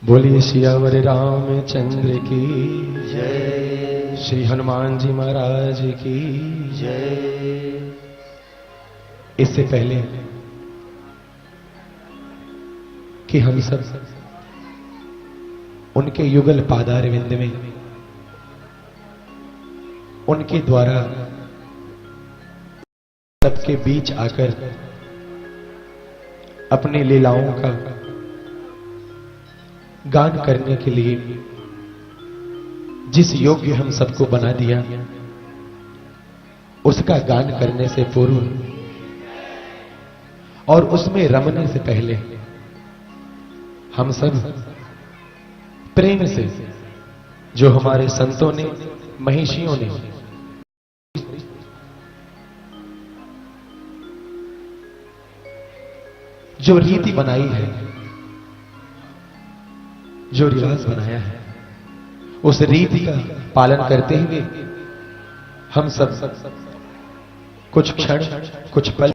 बोलिए सियावर रामचंद्र की जय, श्री हनुमान जी महाराज की जय। इससे पहले कि हम सब उनके युगल पादारविंद में उनके द्वारा सबके बीच आकर अपनी लीलाओं का गान करने के लिए जिस योग्य हम सबको बना दिया, उसका गान करने से पूर्व और उसमें रमने से पहले हम सब प्रेम से जो हमारे संतों ने, महिषियों ने जो रीति बनाई है, जो रिवाज बनाया है, उस रीति का पालन करते हुए हम सब कुछ क्षण, कुछ पल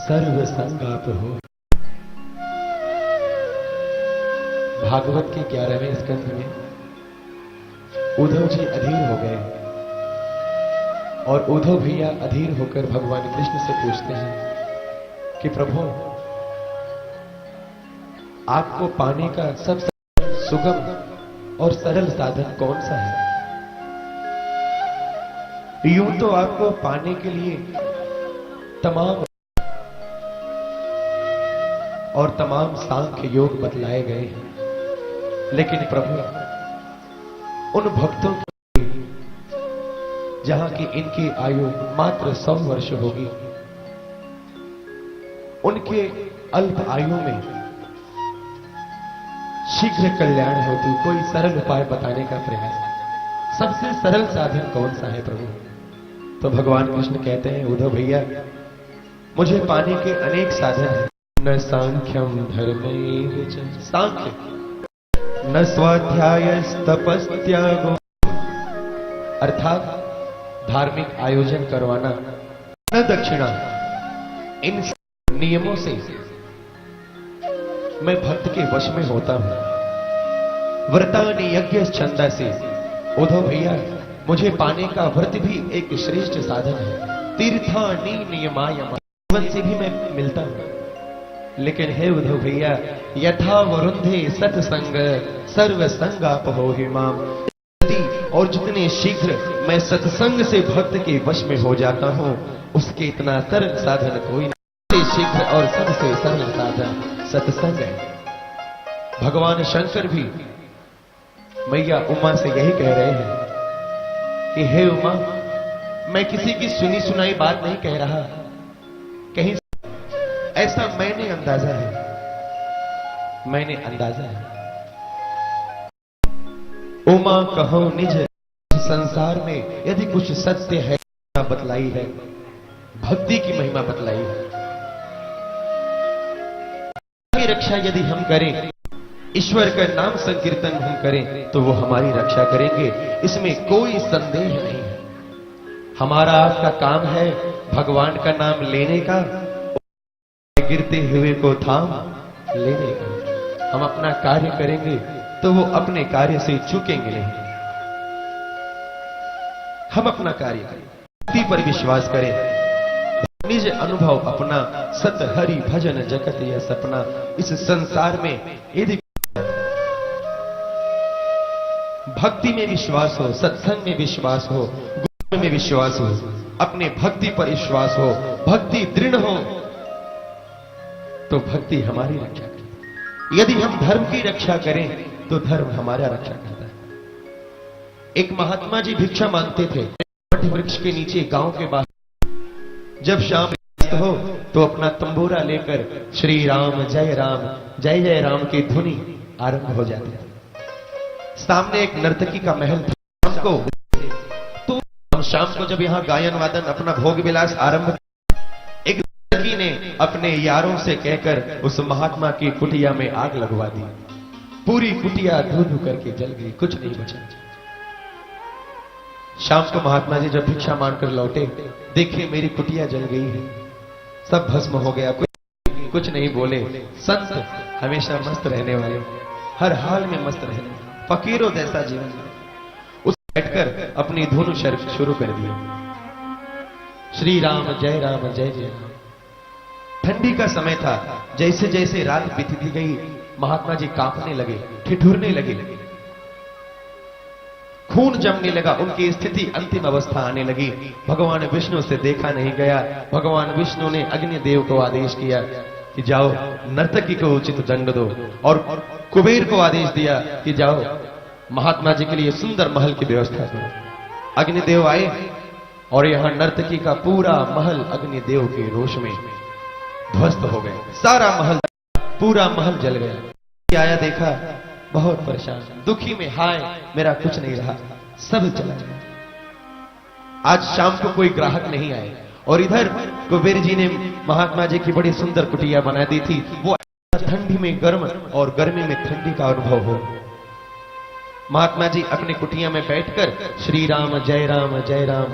सर्व संगाप हो। भागवत के 11वें स्कंध में उद्धव जी अधीर हो गए और उद्धव भैया अधीर होकर भगवान कृष्ण से पूछते हैं कि प्रभु, आपको पाने का सबसे सुगम और सरल साधन कौन सा है? यूं तो आपको पाने के लिए तमाम सांख्य योग बतलाए गए हैं, लेकिन प्रभु उन भक्तों के जहां की इनकी आयु मात्र 100 वर्ष होगी, उनके अल्प आयु में शीघ्र कल्याण हेतु कोई सरल उपाय बताने का प्रयास, सबसे सरल साधन कौन सा है प्रभु? तो भगवान कृष्ण कहते हैं, उद्धव भैया, मुझे पाने के अनेक साधन हैं। न सांख्यम धर्मैव च, सांख्य न स्वाध्यायस्तपस्त्यागो, अर्थात धार्मिक आयोजन करवाना, न दक्षिणा, इन नियमों से मैं भक्त के वश में होता हूं। व्रतानि यज्ञ छंदा से, उद्धव भैया, मुझे पाने का व्रत भी एक श्रेष्ठ साधन है। तीर्थानि नियमायम, जीवन से भी मैं मिलता हूं। लेकिन हे उद्धव भैया, यथा वरुंधे सत्संग सर्व संगाप हो हिमाम। और जितने शीघ्र मैं सत्संग से भक्त के वश में हो जाता हूं, उसके इतना सरल साधन कोई नहीं। शीघ्र और सबसे सरल साधन सत्संग है। भगवान शंकर भी मैया उमा से यही कह रहे हैं कि हे उमा, मैं किसी की सुनी सुनाई बात नहीं कह रहा, कहीं ऐसा मैंने अंदाजा है। उमा कहो निज संसार में यदि कुछ सत्य है बतलाई है, भक्ति की महिमा बतलाई है। की रक्षा यदि हम करें, ईश्वर का नाम संकीर्तन हम करें, तो वो हमारी रक्षा करेंगे, इसमें कोई संदेह नहीं है। हमारा आपका काम है भगवान का नाम लेने का, गिरते हुए को थाम लेने का। हम अपना कार्य करेंगे तो वो अपने कार्य से चूकेंगे नहीं। हम अपना कार्य करें, भक्ति पर विश्वास करें, निज अनुभव अपना, सत हरि भजन जगत यह सपना। इस संसार में यदि भक्ति में विश्वास हो, सत्संग में विश्वास हो, गुरु में विश्वास हो, अपने भक्ति पर विश्वास हो, भक्ति दृढ़ हो, तो भक्ति हमारी रक्षा करती है। यदि हम धर्म की रक्षा करें तो धर्म हमारा रक्षा करता है। एक महात्मा जी भिक्षा मांगते थे वट वृक्ष के नीचे गांव के बाहर। जब शाम हो तो अपना तंबूरा लेकर श्री राम जय राम की धुनी आरंभ हो जाती है। सामने एक नर्तकी का महल था। शाम को तो हम शाम को जब यहां गायन वादन अपना भोग विलास आरंभ, एक नर्तकी ने अपने यारों से कहकर उस महात्मा की कुटिया में आग लगवा दी। पूरी कुटिया धू धू करके जल गई, कुछ नहीं बचा। शाम को महात्मा जी जब भिक्षा मांगकर लौटे, देखिए मेरी कुटिया जल गई है, सब भस्म हो गया, कुछ नहीं बोले। संत हमेशा मस्त रहने वाले, हर हाल में मस्त रहने, फकीरों जैसा जीवन। उस बैठकर अपनी धुन शुरू कर दी, श्री राम जय राम। ठंडी का समय था, जैसे जैसे रात बीतती गई महात्मा जी कांपने लगे, ठिठुरने लगे, खून जमने लगा, उनकी स्थिति अंतिम अवस्था आने लगी। भगवान विष्णु से देखा नहीं गया। भगवान विष्णु ने अग्निदेव को आदेश किया कि जाओ नर्तकी को उचित दंड दो, और कुबेर को आदेश दिया कि जाओ महात्मा जी के लिए सुंदर महल की व्यवस्था करो। अग्निदेव आए और यहां नर्तकी का पूरा महल अग्निदेव के रोष में ध्वस्त हो गया। सारा महल, पूरा महल जल गया। आया देखा, बहुत परेशान, दुखी में, हाय मेरा कुछ नहीं रहा, सब चला गया। आज शाम को कोई ग्राहक नहीं आए, और इधर कुबेर जी ने महात्मा जी की बड़ी सुंदर कुटिया बना दी थी। वो ठंडी में गर्म और गर्मी में ठंडी का अनुभव हो। महात्मा जी अपनी कुटिया में बैठकर श्री राम जय राम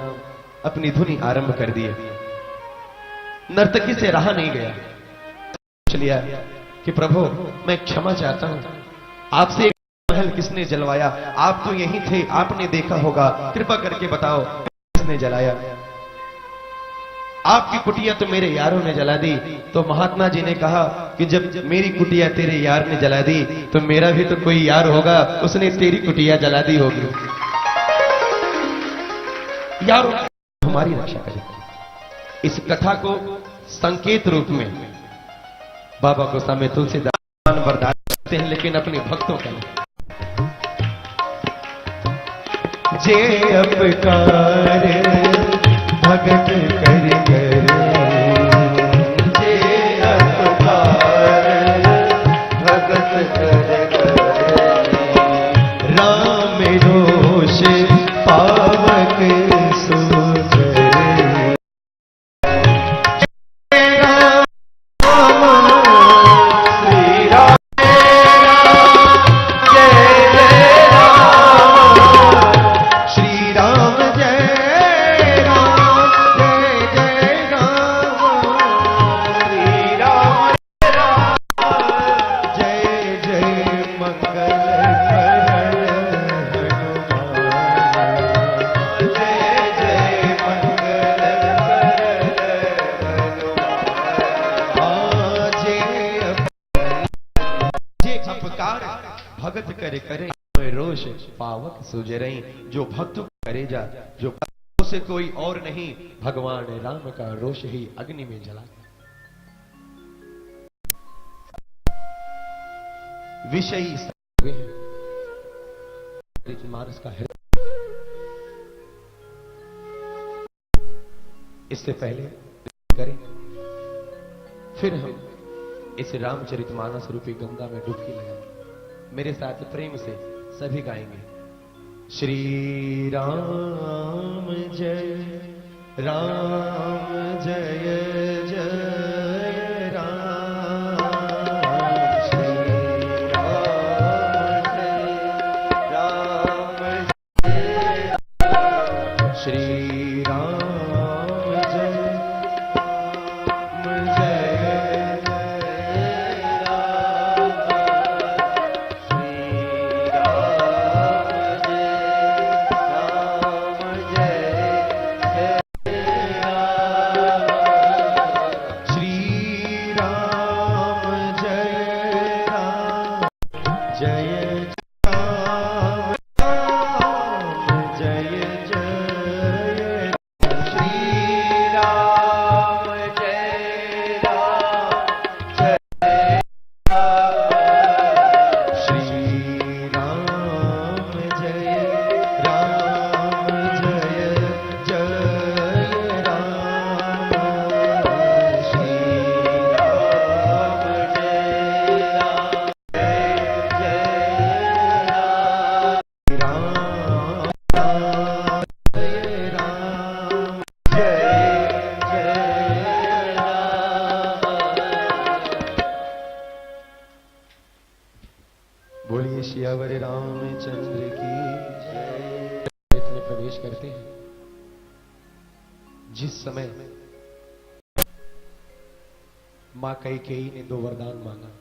अपनी धुनी आरंभ कर दिए। नर्तकी से रहा नहीं गया, पूछ लिया कि प्रभु मैं क्षमा चाहता हूं, आपसे महल किसने जलवाया? आप तो यहीं थे, आपने देखा होगा, कृपा करके बताओ किसने जलाया? आपकी कुटिया तो मेरे यारों ने जला दी। तो महात्मा जी ने कहा कि जब मेरी कुटिया तेरे यार ने जला दी, तो मेरा भी तो कोई यार होगा, उसने तेरी कुटिया जला दी होगी। यारों हमारी रक्षा करें। इस कथा को संकेत रूप में बाबा गोस्वामी तुलसीदास बर्दाश्त करते हैं, लेकिन अपने भक्तों का जे अपकार भगत कर जे अपकार भगत कर राम रोष पावक भगत करे करे रोष पावक सुजरई। जो भक्त करे जा, जो से कोई और नहीं, भगवान राम का रोष ही अग्नि में जला। विषयी मानस का हृदय। इससे पहले करें, फिर हम इस रामचरितमानस रूपी गंगा में डुबकी लगाएं। मेरे साथ प्रेम से सभी गाएंगे। श्री राम जय जय राम। श्री राम जय राम। श्री राम जय सियावर रामचंद्र की जय। में प्रवेश करते हैं। जिस समय मां कैकेयी ने 2 वरदान मांगा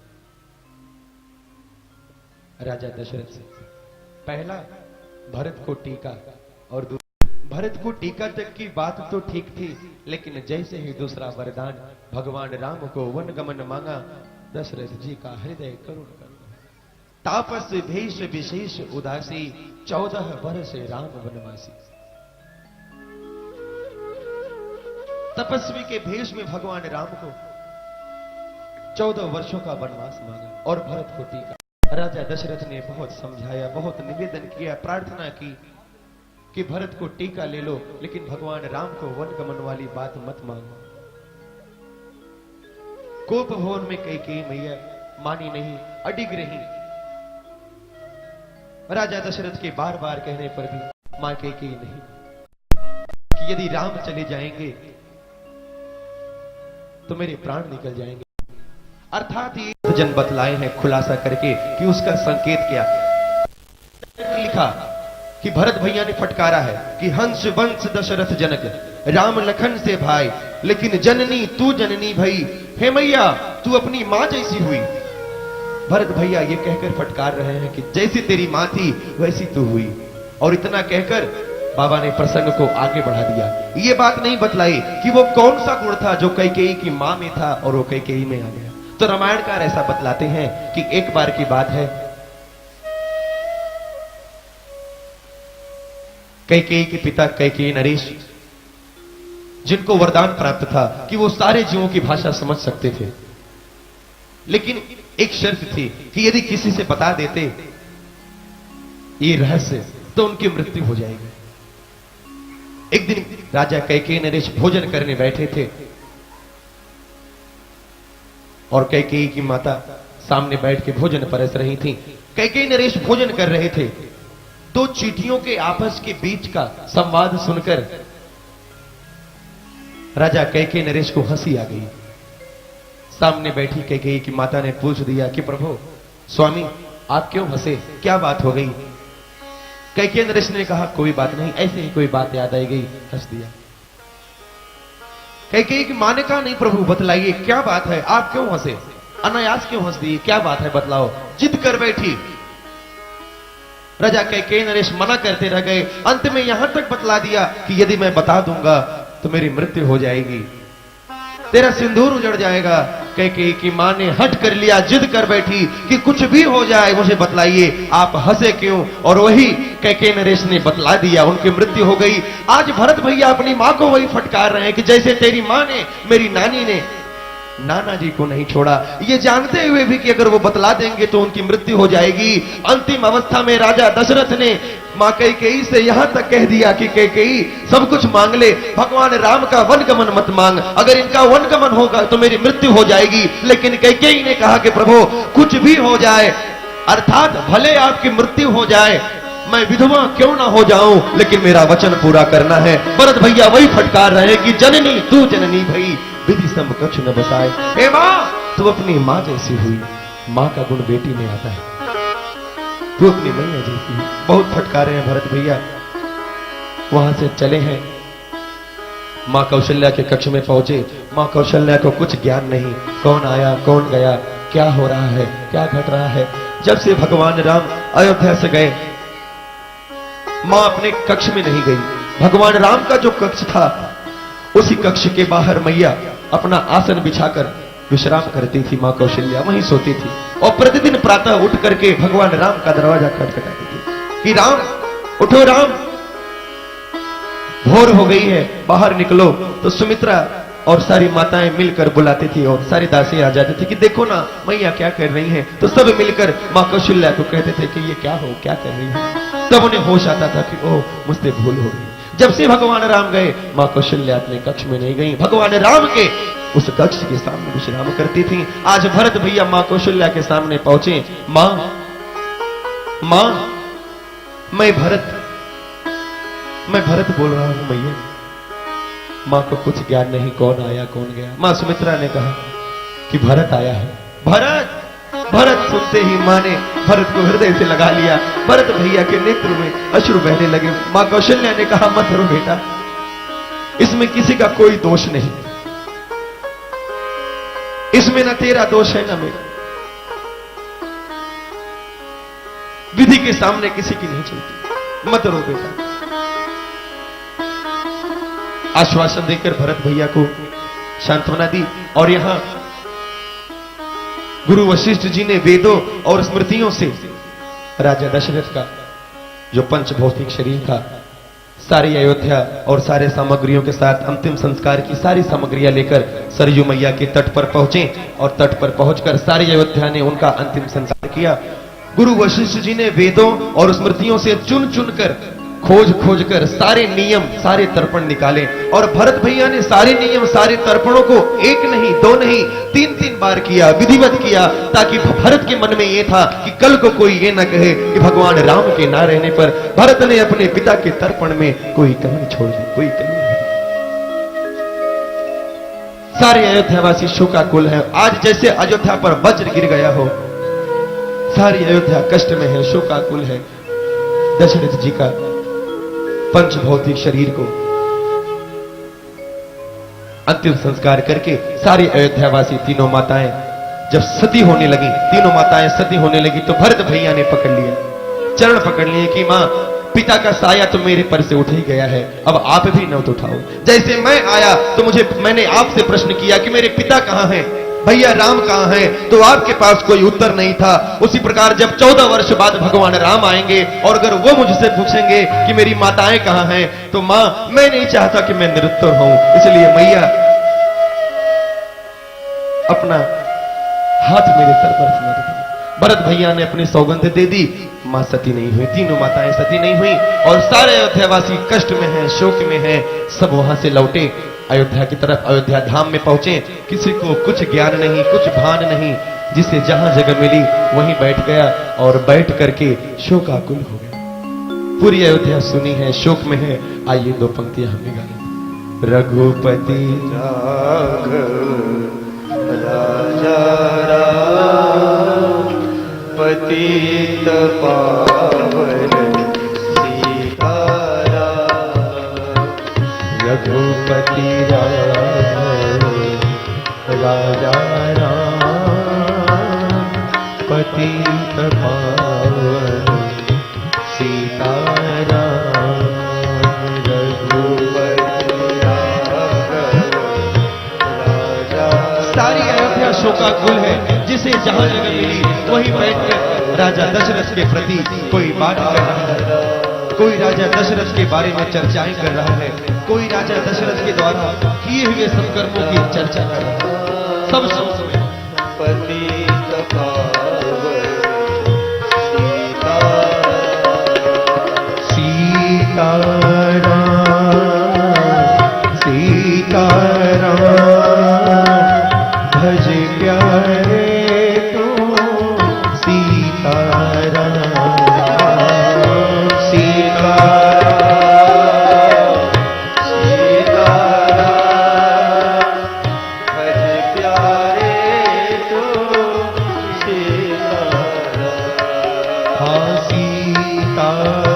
राजा दशरथ से। पहला, भरत को टीका, और भरत को टीका तक की बात तो ठीक थी, लेकिन जैसे ही दूसरा वरदान भगवान राम को वनगमन मांगा, दशरथ जी का हृदय करुण कर तापस भेष विशेष उदासी, 14 वर्ष राम वनवासी। तपस्वी के भेष में भगवान राम को 14 वर्षों का वनवास मांगा और भरत को टीका। राजा दशरथ ने बहुत समझाया, बहुत निवेदन किया, प्रार्थना की कि भरत को टीका ले लो, लेकिन भगवान राम को वनगमन वाली बात मत मांगो। कोप भवन में कैकेयी मैया मानी नहीं, अडिग रही। राजा दशरथ के बार बार कहने पर भी मां कैकेयी नहीं कि यदि राम चले जाएंगे तो मेरे प्राण निकल जाएंगे। अर्थात ये जन बतलाए हैं खुलासा करके कि उसका संकेत क्या। लिखा कि भरत भैया ने फटकारा है कि हंस वंश दशरथ जनक, राम लखन से भाई, लेकिन जननी तू जननी भई, हे मैया तू अपनी मां जैसी हुई। भरत भैया ये कहकर फटकार रहे हैं कि जैसी तेरी मां थी वैसी तू हुई। और इतना कहकर बाबा ने प्रसंग को आगे बढ़ा दिया। ये बात नहीं बतलाई कि वो कौन सा गुण था जो कैकेयी की मां में था और वो कैकेयी में आ गया। तो रामायणकार ऐसा बतलाते हैं कि एक बार की बात है, कैकेयी के पिता कैकेयी नरेश, जिनको वरदान प्राप्त था कि वो सारे जीवों की भाषा समझ सकते थे, लेकिन एक शर्त थी कि यदि किसी से बता देते ये रहस्य तो उनकी मृत्यु हो जाएगी। एक दिन राजा कैकेयी नरेश भोजन करने बैठे थे और कैकेयी की माता सामने बैठ के भोजन परस रही थी। कैकेयी नरेश भोजन कर रहे थे। 2 चींटियों के आपस के बीच का संवाद सुनकर राजा कैकेयी नरेश को हंसी आ गई। सामने बैठी कैकेयी की माता ने पूछ दिया कि प्रभु स्वामी आप क्यों हंसे, क्या बात हो गई। कैकेयी नरेश ने कहा कोई बात नहीं, ऐसे ही कोई बात याद आई गई, हंस दिया। कैकेयी की मां ने कहा नहीं प्रभु बतलाइए क्या बात है, आप क्यों हंसे, अनायास क्यों हंस दिए, क्या बात है बतलाओ। जिद कर बैठी। राजा कैकेयी नरेश मना करते रह गए। अंत में यहां तक बतला दिया कि यदि मैं बता दूंगा तो मेरी मृत्यु हो जाएगी, तेरा सिंदूर उजड़ जाएगा, कैकेयी की मां ने हट कर लिया, जिद कर बैठी कि कुछ भी हो जाए मुझे बतलाइए, आप हंसे क्यों? और वही कैकेयी नरेश ने बतला दिया, उनकी मृत्यु हो गई। आज भरत भैया अपनी मां को वही फटकार रहे हैं कि जैसे तेरी मां ने, मेरी नानी ने नाना जी को नहीं छोड़ा, ये जानते हुए भी कि अगर वो बतला देंगे तो उनकी मृत्यु हो जाएगी। अंतिम अवस्था में राजा दशरथ ने मां कैकेयी से यहां तक कह दिया कि कैकेयी सब कुछ मांग ले, भगवान राम का वनगमन मत मांग, अगर इनका वनगमन होगा तो मेरी मृत्यु हो जाएगी। लेकिन कैकेयी ने कहा कि प्रभु कुछ भी हो जाए, अर्थात भले आपकी मृत्यु हो जाए, मैं विधवा क्यों ना हो जाऊं, लेकिन मेरा वचन पूरा करना है। भरत भैया वही फटकार रहे कि जननी तू जननी भई, विधि समकक्ष न बसाए। हे मां, तू अपनी मां जैसी हुई, मां का गुण बेटी में आता है, तू अपनी मैया जैसी हुई। बहुत फटकारे हैं भरत भैया। वहां से चले हैं, मां कौशल्या के कक्ष में पहुंचे। मां कौशल्या को कुछ ज्ञान नहीं, कौन आया कौन गया, क्या हो रहा है, क्या घट रहा है। जब से भगवान राम अयोध्या से गए, मां अपने कक्ष में नहीं गई। भगवान राम का जो कक्ष था, उसी कक्ष के बाहर मैया अपना आसन बिछाकर विश्राम करती थी। मां कौशल्या वहीं सोती थी और प्रतिदिन प्रातः उठ करके भगवान राम का दरवाजा खटखटाती थी कि राम उठो, राम भोर हो गई है, बाहर निकलो। तो सुमित्रा और सारी माताएं मिलकर बुलाती थी और सारी दासी आ जाती थी कि देखो ना मैया क्या कर रही हैं। तो सब मिलकर मां कौशल्या को कहते थे कि ये क्या हो, क्या कर रही है। तब उन्हें होश आता था कि ओह मुझसे भूल हो गई। जब से भगवान राम गए, मां कौशल्या अपने कक्ष में नहीं गई, भगवान राम के उस कक्ष के सामने विश्राम करती थी। आज भरत भैया मां कौशल्या के सामने पहुंचे। मां, मां, मैं भरत बोल रहा हूं मैया। मां को कुछ ज्ञान नहीं, कौन आया कौन गया। मां सुमित्रा ने कहा कि भरत आया है। भरत, भरत सुनते ही मां ने भरत को हृदय से लगा लिया। भरत भैया के नेत्र में अश्रु बहने लगे। मां कौशल्या ने कहा मत रो बेटा, इसमें किसी का कोई दोष नहीं, इसमें ना तेरा दोष है ना मेरा। विधि के सामने किसी की नहीं चलती, मत रो बेटा। आश्वासन देकर भरत भैया को सांत्वना दी। और यहां गुरु वशिष्ठ जी ने वेदों और स्मृतियों से राजा दशरथ का जो पंच भौतिक शरीर था, सारी अयोध्या और सारे सामग्रियों के साथ अंतिम संस्कार की सारी सामग्रियां लेकर सरयू मैया के तट पर पहुंचे और तट पर पहुंचकर सारी अयोध्या ने उनका अंतिम संस्कार किया। गुरु वशिष्ठ जी ने वेदों और स्मृतियों से चुन चुनकर खोज कर सारे नियम, सारे तर्पण निकाले। और भरत भैया ने सारे नियम, सारे तर्पणों को एक नहीं, दो नहीं, तीन बार किया, विधिवत किया, ताकि भरत के मन में यह था कि कल को कोई ये न कहे कि भगवान राम के ना रहने पर भरत ने अपने पिता के तर्पण में कोई कमी छोड़ दी, कोई कमी नहीं। सारे अयोध्यावासी शोकाकुल हैं। आज जैसे अयोध्या पर वज्र गिर गया हो, सारी अयोध्या कष्ट में है, शोकाकुल है। दशरथ जी का पंच भौतिक शरीर को अंतिम संस्कार करके सारी अयोध्यावासी तीनों माताएं जब सती होने लगी, तीनों माताएं सती होने लगी, तो भरत भैया ने पकड़ लिया, चरण पकड़ लिए कि मां, पिता का साया तो मेरे पर से उठ ही गया है, अब आप भी न उठाओ। जैसे मैं आया तो मैंने आपसे प्रश्न किया कि मेरे पिता कहां हैं, भैया राम कहां हैं, तो आपके पास कोई उत्तर नहीं था। उसी प्रकार जब 14 वर्ष बाद भगवान राम आएंगे और अगर वो मुझसे पूछेंगे कि मेरी माताएं कहां हैं, तो मां, मैं नहीं चाहता कि मैं निरुत्तर हूं, इसलिए मैया अपना हाथ मेरे सर पर रख दो। भरत भैया ने अपनी सौगंध दे दी, मां सती नहीं हुई, तीनों माताएं सती नहीं हुई और सारे अयोध्यावासी कष्ट में हैं, शोक में हैं। सब वहां से लौटे, अयोध्या की तरफ, अयोध्या धाम में पहुंचे। किसी को कुछ ज्ञान नहीं, कुछ भान नहीं, जिसे जहां जगह मिली वहीं बैठ गया और बैठ करके शोकाकुल हो गया। पूरी अयोध्या सुनी है, शोक में है। आइए दो पंक्तियां हम भी गा लें। रघुपति राजा राम, पतित पावन रघुपति राजा राम, पतित पावन सीताराम। रघुपति राजा, सारी अयोध्या का कुल है, जिसे जहां जगह मिली वहीं बैठकर राजा दशरथ के प्रति कोई बात कर रहा है, कोई राजा दशरथ के बारे में चर्चाएं कर रहा है, कोई राजा दशरथ के द्वारा किए हुए सत्कर्मों की चर्चा कर रहा है। सब समय सीताराम सीताराम भज प्यारे तो सीताराम सीताराम भज प्यारे तो सीताराम। हाँ सीताराम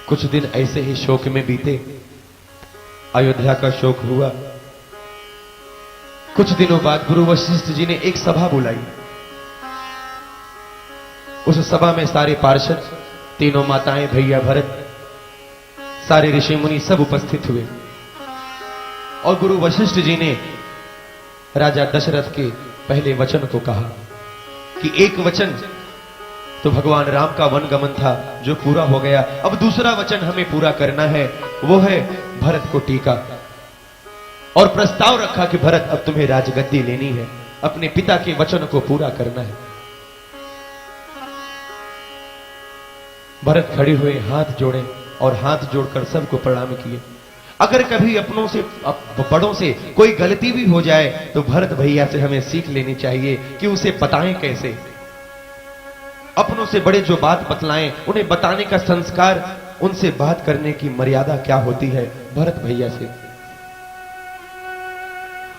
कुछ दिन ऐसे ही शोक में बीते। अयोध्या का शोक हुआ। कुछ दिनों बाद गुरु वशिष्ठ जी ने एक सभा बुलाई। उस सभा में सारे पार्षद, तीनों माताएं, भैया भरत, सारे ऋषि मुनि सब उपस्थित हुए और गुरु वशिष्ठ जी ने राजा दशरथ के पहले वचन को कहा कि एक वचन तो भगवान राम का वनगमन था जो पूरा हो गया, अब दूसरा वचन हमें पूरा करना है, वो है भरत को टीका। और प्रस्ताव रखा कि भरत अब तुम्हें राजगद्दी लेनी है, अपने पिता के वचन को पूरा करना है। भरत खड़े हुए, हाथ जोड़े और हाथ जोड़कर सबको प्रणाम किए। अगर कभी अपनों से, बड़ों से कोई गलती भी हो जाए तो भरत भैया से हमें सीख लेनी चाहिए कि उसे बताएं कैसे। अपनों से बड़े जो बात बतलाएं, उन्हें बताने का संस्कार, उनसे बात करने की मर्यादा क्या होती है, भरत भैया से।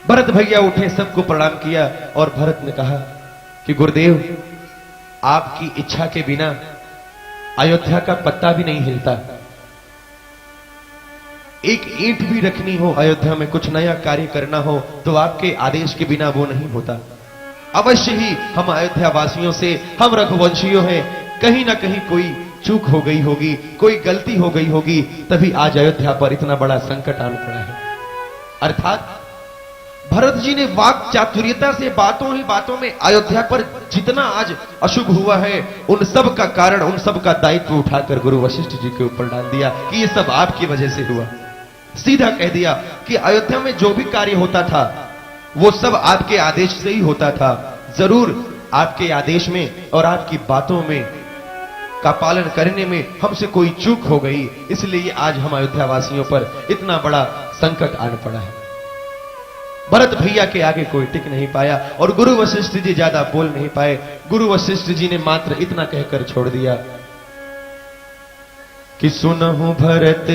भरत भैया उठे, सबको प्रणाम किया और भरत ने कहा कि गुरुदेव, आपकी इच्छा के बिना अयोध्या का पत्ता भी नहीं हिलता। एक ईंट भी रखनी हो अयोध्या में, कुछ नया कार्य करना हो तो आपके आदेश के बिना वो नहीं होता। अवश्य ही हम अयोध्या वासियों से, हम रघुवंशियों हैं, कहीं ना कहीं कोई चूक हो गई होगी, कोई गलती हो गई होगी, तभी आज अयोध्या पर इतना बड़ा संकट आन पड़ा है। अर्थात भरत जी ने वाक चातुर्यता से बातों ही बातों में अयोध्या पर जितना आज अशुभ हुआ है, उन सब का कारण, उन सब का दायित्व उठाकर गुरु वशिष्ठ जी के ऊपर डाल दिया कि ये सब आपकी वजह से हुआ। सीधा कह दिया कि अयोध्या में जो भी कार्य होता था वो सब आपके आदेश से ही होता था। जरूर आपके आदेश में और आपकी बातों में का पालन करने में हमसे कोई चूक हो गई, इसलिए आज हम अयोध्या वासियों पर इतना बड़ा संकट आन पड़ा है। भरत भैया के आगे कोई टिक नहीं पाया और गुरु वशिष्ठ जी ज्यादा बोल नहीं पाए। गुरु वशिष्ठ जी ने मात्र इतना कहकर छोड़ दिया कि सुनहु भरत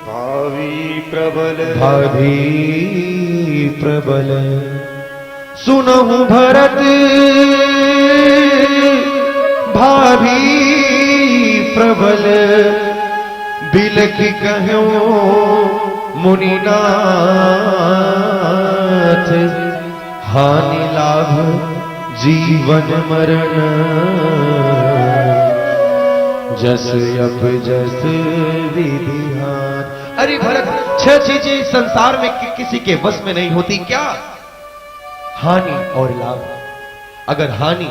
भावी प्रबल, भावी प्रबल, सुनहु भरत भावी प्रबल, बिलख कहो मुनिनाथ, हानि लाभ जीवन मरण, जस अप जस विधिहान। अरे भरत, छह चीजें संसार में किसी के वश में नहीं होती। क्या? हानि और लाभ। अगर हानि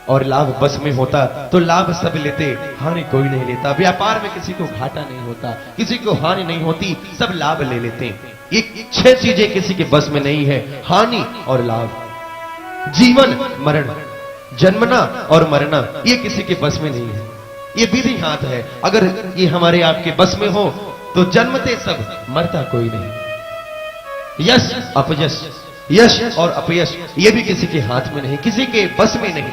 और लाभ बस में होता तो लाभ सब लेते, हानि कोई नहीं लेता। व्यापार में किसी को घाटा नहीं होता, किसी को हानि नहीं होती, सब लाभ ले लेते हैं। ये 6 चीजें किसी के बस में नहीं है, हानि और लाभ। जीवन मरण, जन्मना और मरना, ये किसी के बस में नहीं है, ये विधि हाथ है। अगर ये हमारे आपके बस में हो तो जन्मते सब, मरता कोई नहीं। यश अपयश, यश और अपयश ये भी किसी के हाथ में नहीं, किसी के बस में नहीं।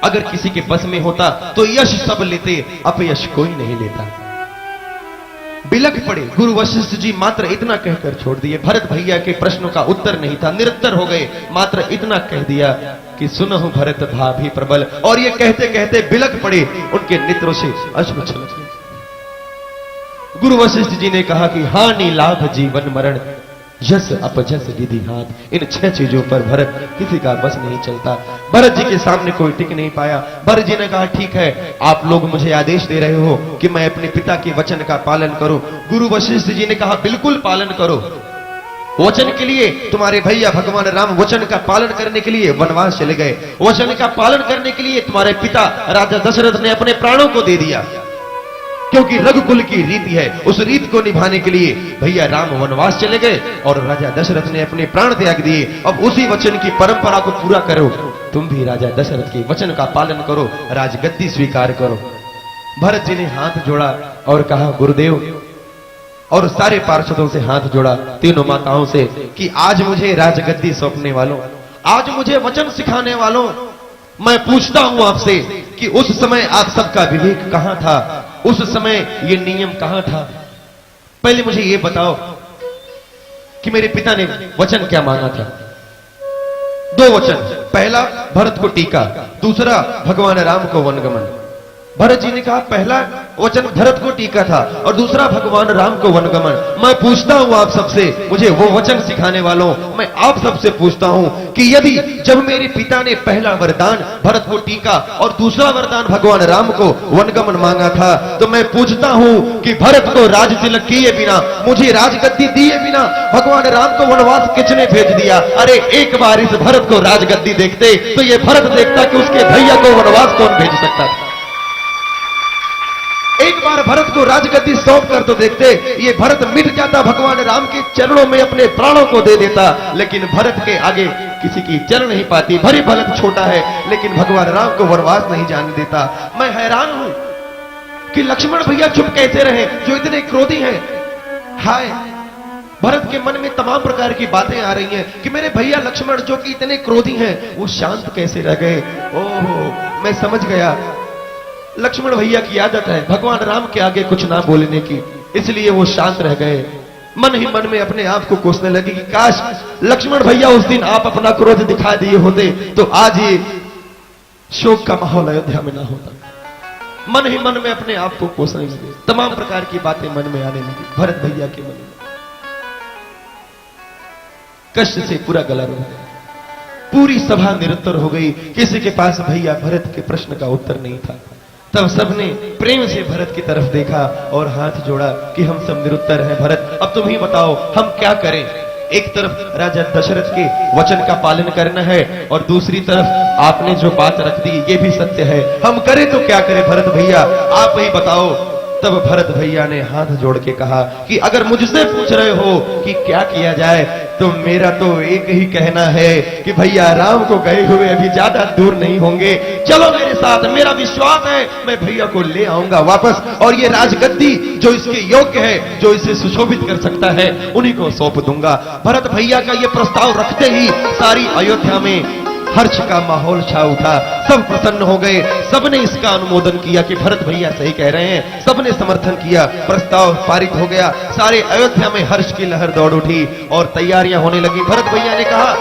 अगर किसी के बस में होता तो यश सब लेते, अपयश कोई नहीं लेता। बिलख पड़े गुरु वशिष्ठ जी मात्र इतना कहकर छोड़ दिए। भरत भैया के प्रश्नों का उत्तर नहीं था, निरुत्तर हो गए। मात्र इतना कह दिया कि सुनहु भरत भाभी प्रबल, और ये कहते कहते बिलख पड़े, उनके नेत्रों से अश्रु छलके। गुरु वशिष्ठ जी ने कहा कि हानि लाभ जीवन मरण, यश अपयश विधि हाथ, इन 6 चीजों पर भरत किसी का बस नहीं चलता। भरत जी के सामने कोई टिक नहीं पाया। भरत जी ने कहा ठीक है, आप लोग मुझे आदेश दे रहे हो कि मैं अपने पिता के वचन का पालन करूं। गुरु वशिष्ठ जी ने कहा बिल्कुल पालन करो। वचन के लिए तुम्हारे भैया भगवान राम वचन का पालन करने के लिए वनवास चले गए। वचन का पालन करने के लिए तुम्हारे पिता राजा दशरथ ने अपने प्राणों को दे दिया, क्योंकि रघुकुल की रीति है। उस रीत को निभाने के लिए भैया राम वनवास चले गए और राजा दशरथ ने अपने प्राण त्याग दिए। अब उसी वचन की परंपरा को पूरा करो, तुम भी राजा दशरथ के वचन का पालन करो, राजगद्दी स्वीकार करो। भरत जी ने हाथ जोड़ा और कहा गुरुदेव, और सारे पार्षदों से हाथ जोड़ा, तीनों माताओं से, कि आज मुझे राजगद्दी सौंपने वालों, आज मुझे वचन सिखाने वालों, मैं पूछता हूं आपसे कि उस समय आप सबका विवेक कहां था, उस समय ये नियम कहां था। पहले मुझे ये बताओ कि मेरे पिता ने वचन क्या मांगा था। 2 वचन, पहला भरत को टीका, दूसरा भगवान राम को वनगमन। भरत जी ने कहा पहला वचन भरत को टीका था और दूसरा भगवान राम को वनगमन। मैं पूछता हूं आप सबसे, मुझे वो वचन सिखाने वालों, मैं आप सबसे पूछता हूं कि यदि जब मेरे पिता ने पहला वरदान भरत को टीका और दूसरा वरदान भगवान राम को वनगमन मांगा था, तो मैं पूछता हूं कि भरत को राज तिलक किए बिना, मुझे राजगद्दी दिए बिना भगवान राम को वनवास किसने भेज दिया। अरे एक बार इस भरत को राजगद्दी देखते तो ये भरत देखता कि उसके भैया को वनवास कौन भेज सकता था। एक बार भरत को राजगद्दी सौंप कर तो देखते, ये भरत मिट जाता, भगवान राम के चरणों में अपने प्राणों को दे देता। लेकिन भरत के आगे किसी की चल नहीं पाती। भरे भरत छोटा है लेकिन भगवान राम को वनवास नहीं जाने देता। मैं हैरान हूं कि लक्ष्मण भैया चुप कैसे रहे, जो इतने क्रोधी हैं। हाय, भरत के मन में तमाम प्रकार की बातें आ रही हैं कि मेरे भैया लक्ष्मण जो कि इतने क्रोधी हैं, वो शांत कैसे रह गए। ओहो, मैं समझ गया, लक्ष्मण भैया की आदत है भगवान राम के आगे कुछ ना बोलने की, इसलिए वो शांत रह गए। मन ही मन में अपने आप को कोसने लगी कि काश लक्ष्मण भैया उस दिन आप अपना क्रोध दिखा दिए होते तो आज ये शोक का माहौल अयोध्या में ना होता। मन ही मन में अपने आप को कोसने लगे, तमाम प्रकार की बातें मन में आने लगी भरत भैया के मन में। कष्ट से पूरा गला रुक गया, पूरी सभा निरुत्तर हो गई। किसी के पास भैया भरत के प्रश्न का उत्तर नहीं था। तब सबने प्रेम से भरत की तरफ देखा और हाथ जोड़ा कि हम सब निरुत्तर हैं भरत, अब तुम ही बताओ हम क्या करें। एक तरफ राजा दशरथ के वचन का पालन करना है और दूसरी तरफ आपने जो बात रख दी ये भी सत्य है, हम करें तो क्या करें भरत भैया, आप ही बताओ। तब भरत भैया ने हाथ जोड़ के कहा कि अगर मुझसे पूछ रहे हो कि क्या किया जाए, तो मेरा तो एक ही कहना है कि भैया राम को गए हुए अभी ज्यादा दूर नहीं होंगे, चलो मेरे साथ, मेरा विश्वास है मैं भैया को ले आऊंगा वापस, और ये राजगद्दी जो इसके योग्य है, जो इसे सुशोभित कर सकता है, उन्हीं को सौंप दूंगा। भरत भैया का ये प्रस्ताव रखते ही सारी अयोध्या में हर्ष का माहौल छा उठा, सब प्रसन्न हो गए, सबने इसका अनुमोदन किया कि भरत भैया सही कह रहे हैं, सबने समर्थन किया, प्रस्ताव पारित हो गया। सारे अयोध्या में हर्ष की लहर दौड़ उठी और तैयारियां होने लगी। भरत भैया ने कहा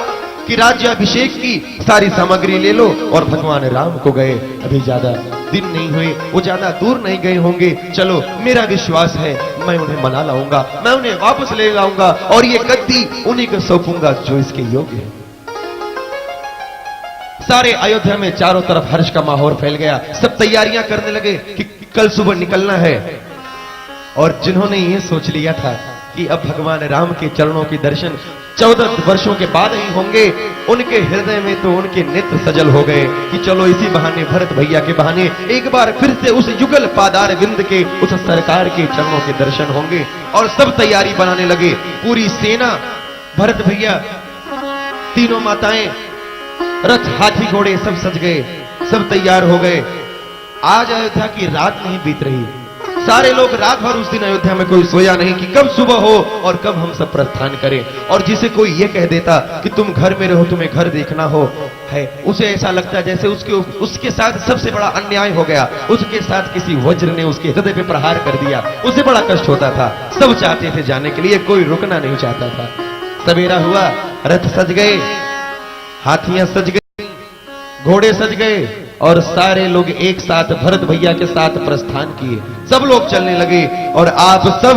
कि राज्याभिषेक की सारी सामग्री ले लो और भगवान राम को गए अभी ज्यादा दिन नहीं हुए, वो ज्यादा दूर नहीं गए होंगे, चलो मेरा विश्वास है मैं उन्हें मना लाऊंगा, मैं उन्हें वापस ले लाऊंगा और ये गद्दी उन्हीं को सौंपूंगा जो इसके योग्य है। सारे अयोध्या में चारों तरफ हर्ष का माहौल फैल गया, सब तैयारियां करने लगे कि कल सुबह निकलना है। और जिन्होंने ये सोच लिया था कि अब भगवान राम के चरणों के दर्शन 14 वर्षों के बाद ही होंगे। उनके हृदय में तो उनके नेत्र सजल हो गए कि चलो इसी बहाने, भरत भैया के बहाने एक बार फिर से उस युगल पादार विंद के, उस सरकार के चरणों के दर्शन होंगे। और सब तैयारी बनाने लगे, पूरी सेना, भरत भैया, तीनों माताएं, रथ, हाथी, घोड़े सब सज गए, सब तैयार हो गए। आज अयोध्या की रात नहीं बीत रही। सारे लोग रात भर उस दिन अयोध्या में कोई सोया नहीं कि कब सुबह हो और कब हम सब प्रस्थान करें। और जिसे कोई ये कह देता कि तुम घर में रहो, तुम्हें घर देखना हो है, उसे ऐसा लगता जैसे उसके साथ सबसे बड़ा अन्याय हो गया, उसके साथ किसी वज्र ने उसके हृदय पे प्रहार कर दिया। उसे बड़ा कष्ट होता था। सब चाहते थे जाने के लिए, कोई रुकना नहीं चाहता था। सवेरा हुआ, रथ सज गए, हाथियां सज गई, घोड़े सज गए और सारे लोग एक साथ भरत भैया के साथ प्रस्थान किए। सब लोग चलने लगे और आप सब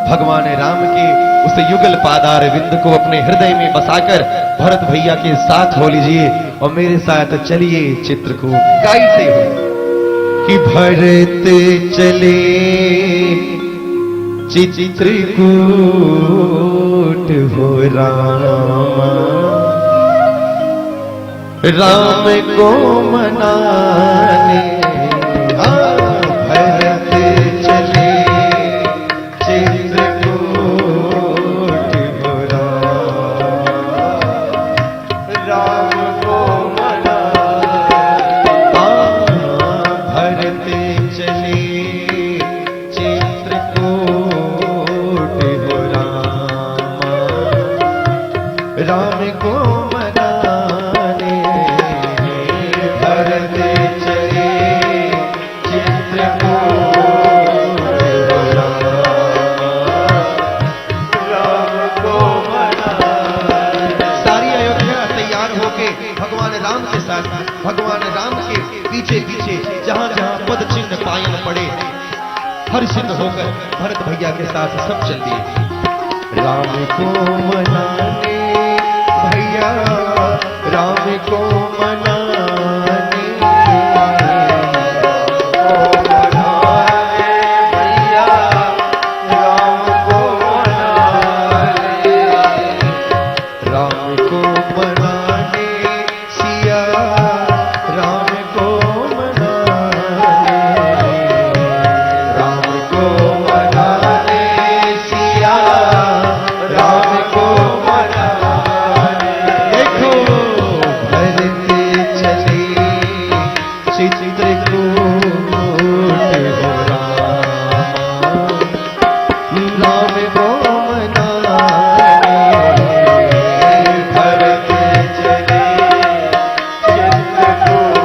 भगवान राम के उस युगल पादार विंद को अपने हृदय में बसाकर भरत भैया के साथ हो लीजिए और मेरे साथ चलिए चित्रकूट। गाइते हो कि भरत चले चित्रकूट हो रामा, राम को मनाने भरत चले चित्रकूट हो राम को भरत चले चित्रकूट हो राम को भगवान राम के पीछे पीछे जहां जहां पद चिन्ह पायन पड़े, हर्षित होकर भरत भैया के साथ सब चल दिए। राम को मनाने भैया, राम को मनाने भैया, राम को मनाने, राम को मनाने सिया, राम को मनाने, राम को मनाने सिया, राम को मनाने। देखो भरत चले चित्रकूट हो रामा, राम को मनाने भरत चले चित्रकूट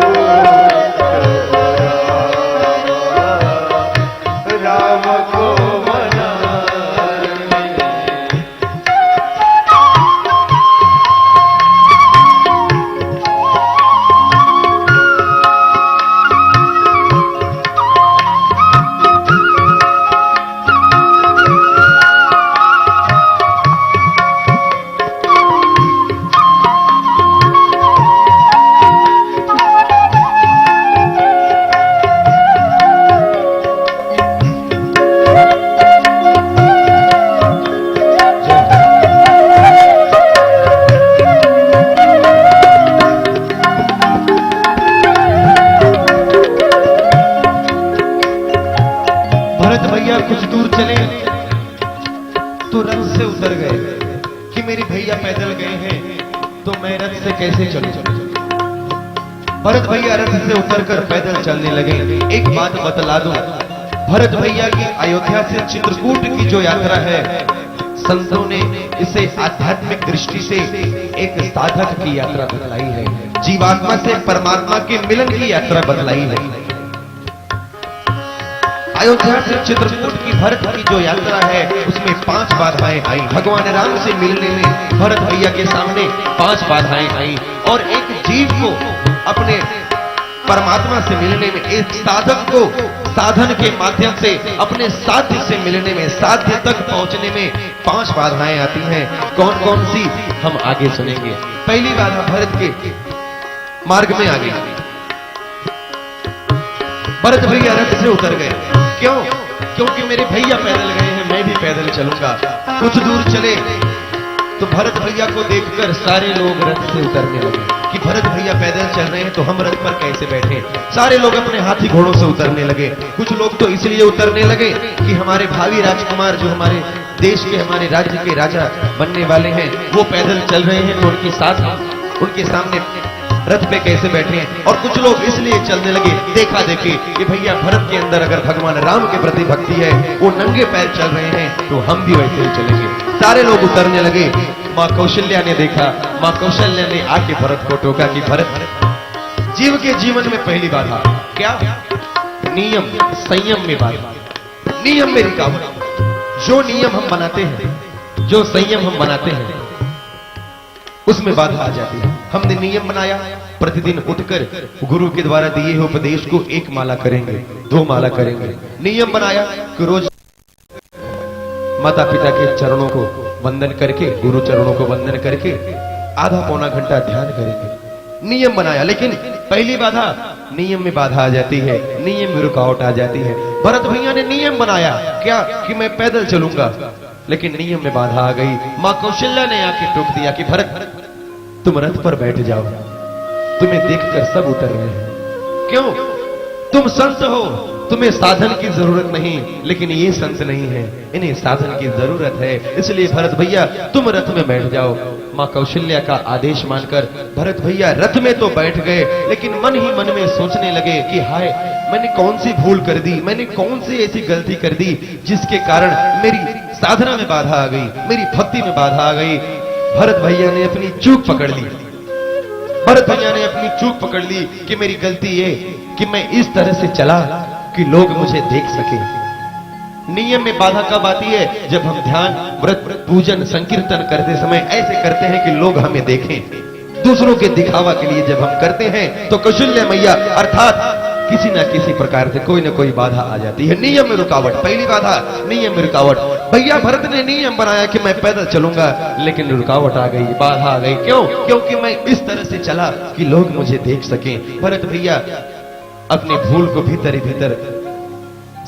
राम को मनाने। भरत भैया कुछ दूर चले तो रथ से उतर गए कि मेरे भैया पैदल गए हैं तो मैं रथ से कैसे चलूं। भरत भैया रथ से उतरकर पैदल चलने लगे। एक बात बतला दूं, भरत भैया की अयोध्या से चित्रकूट की जो यात्रा है, संतों ने इसे आध्यात्मिक दृष्टि से एक साधक की यात्रा बतलाई है, जीवात्मा से परमात्मा के मिलन की यात्रा बतलाई है। अयोध्या से चित्रकूट की भरत की जो यात्रा है उसमें 5 बाधाएं आई। भगवान राम से मिलने में भरत भैया के सामने 5 बाधाएं आई और एक जीव को अपने परमात्मा से मिलने में, एक साधक को साधन के माध्यम से अपने साध्य से मिलने में, साध्य तक पहुंचने में 5 बाधाएं आती हैं। कौन कौन सी हम आगे सुनेंगे। पहली बाधा भरत के मार्ग में आ गई। भरत भैया रथ से उतर गए। क्यों? क्योंकि मेरे भैया पैदल गए हैं, मैं भी पैदल चलूंगा। कुछ दूर चले तो भरत भैया को देखकर सारे लोग रथ से उतरने लगे कि भरत भैया पैदल चल रहे हैं तो हम रथ पर कैसे बैठे। सारे लोग अपने हाथी घोड़ों से उतरने लगे। कुछ लोग तो इसलिए उतरने लगे कि हमारे भावी राजकुमार जो हमारे देश के हमारे राज्य के राजा बनने वाले हैं वो पैदल चल रहे हैं तो उनके साथ उनके सामने रथ पे कैसे बैठे हैं। और कुछ लोग इसलिए चलने लगे देखा देखी कि भैया भरत के अंदर अगर भगवान राम के प्रति भक्ति है, वो नंगे पैर चल रहे हैं तो हम भी वैसे ही चलेंगे। सारे लोग उतरने लगे। माँ कौशल्या ने देखा, माँ कौशल्या ने आके भरत को टोका कि भरत जीव के जीवन में पहली बाधा क्या? नियम संयम में बाधा, नियम में रुकावट। जो नियम हम बनाते हैं, जो संयम हम बनाते हैं उसमें बाधा आ जाती है। हमने नियम बनाया प्रतिदिन उठकर गुरु के द्वारा दिए हुए उपदेश को 1 माला करेंगे, 2 माला करेंगे। नियम बनाया कि रोज माता पिता के चरणों को वंदन करके, गुरु चरणों को वंदन करके आधा पौना घंटा ध्यान करेंगे। नियम बनाया, लेकिन पहली बाधा नियम में बाधा आ जाती है, नियम में रुकावट आ जाती है। भरत भैया ने नियम बनाया क्या कि मैं पैदल चलूंगा, लेकिन नियम में बाधा आ गई। मां कौशल्या ने आके टोक दिया कि भरत तुम रथ पर बैठ जाओ, तुम्हें देखकर सब उतर रहे हैं। क्यों? तुम संत हो, तुम्हें साधन की जरूरत नहीं, लेकिन ये संत नहीं है, इन्हें साधन की जरूरत है। इसलिए भरत भैया तुम रथ में बैठ जाओ। मां कौशल्या का आदेश मानकर भरत भैया रथ में तो बैठ गए, लेकिन मन ही मन में सोचने लगे कि हाय मैंने कौन सी भूल कर दी, मैंने कौन सी ऐसी गलती कर दी जिसके कारण मेरी साधना में बाधा आ गई, मेरी भक्ति में बाधा आ गई। भरत भैया ने अपनी चूक पकड़ ली। भरत भैया ने अपनी चूक पकड़ ली कि मेरी गलती ये कि मैं इस तरह से चला कि लोग मुझे देख सके। नियम में बाधा कब आती है? जब हम ध्यान, व्रत, पूजन, संकीर्तन करते समय ऐसे करते हैं कि लोग हमें देखें। दूसरों के दिखावा के लिए जब हम करते हैं तो कौशल्या मैया अर्थात किसी ना किसी प्रकार से कोई ना कोई बाधा आ जाती है। नियम में रुकावट, पहली बाधा नियम में रुकावट। भैया भरत ने नियम बनाया कि मैं पैदल चलूंगा, लेकिन रुकावट आ गई, बाधा आ गई। क्यों? क्योंकि मैं इस तरह से चला कि लोग मुझे देख सकें। भरत भैया अपनी भूल को भीतर ही भीतर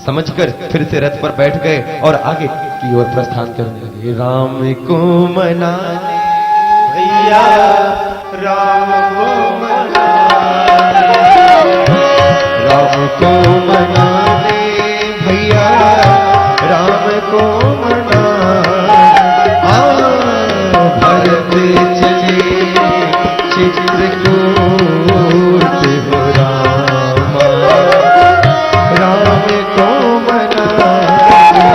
समझकर फिर से रथ पर बैठ गए और आगे की ओर प्रस्थान करने लगे। राम को मनाने भैया राम को मनाने, राम को मनाने भैया राम को मनाने। भरत चले चित्रकूट हो रामा, राम को मनाने।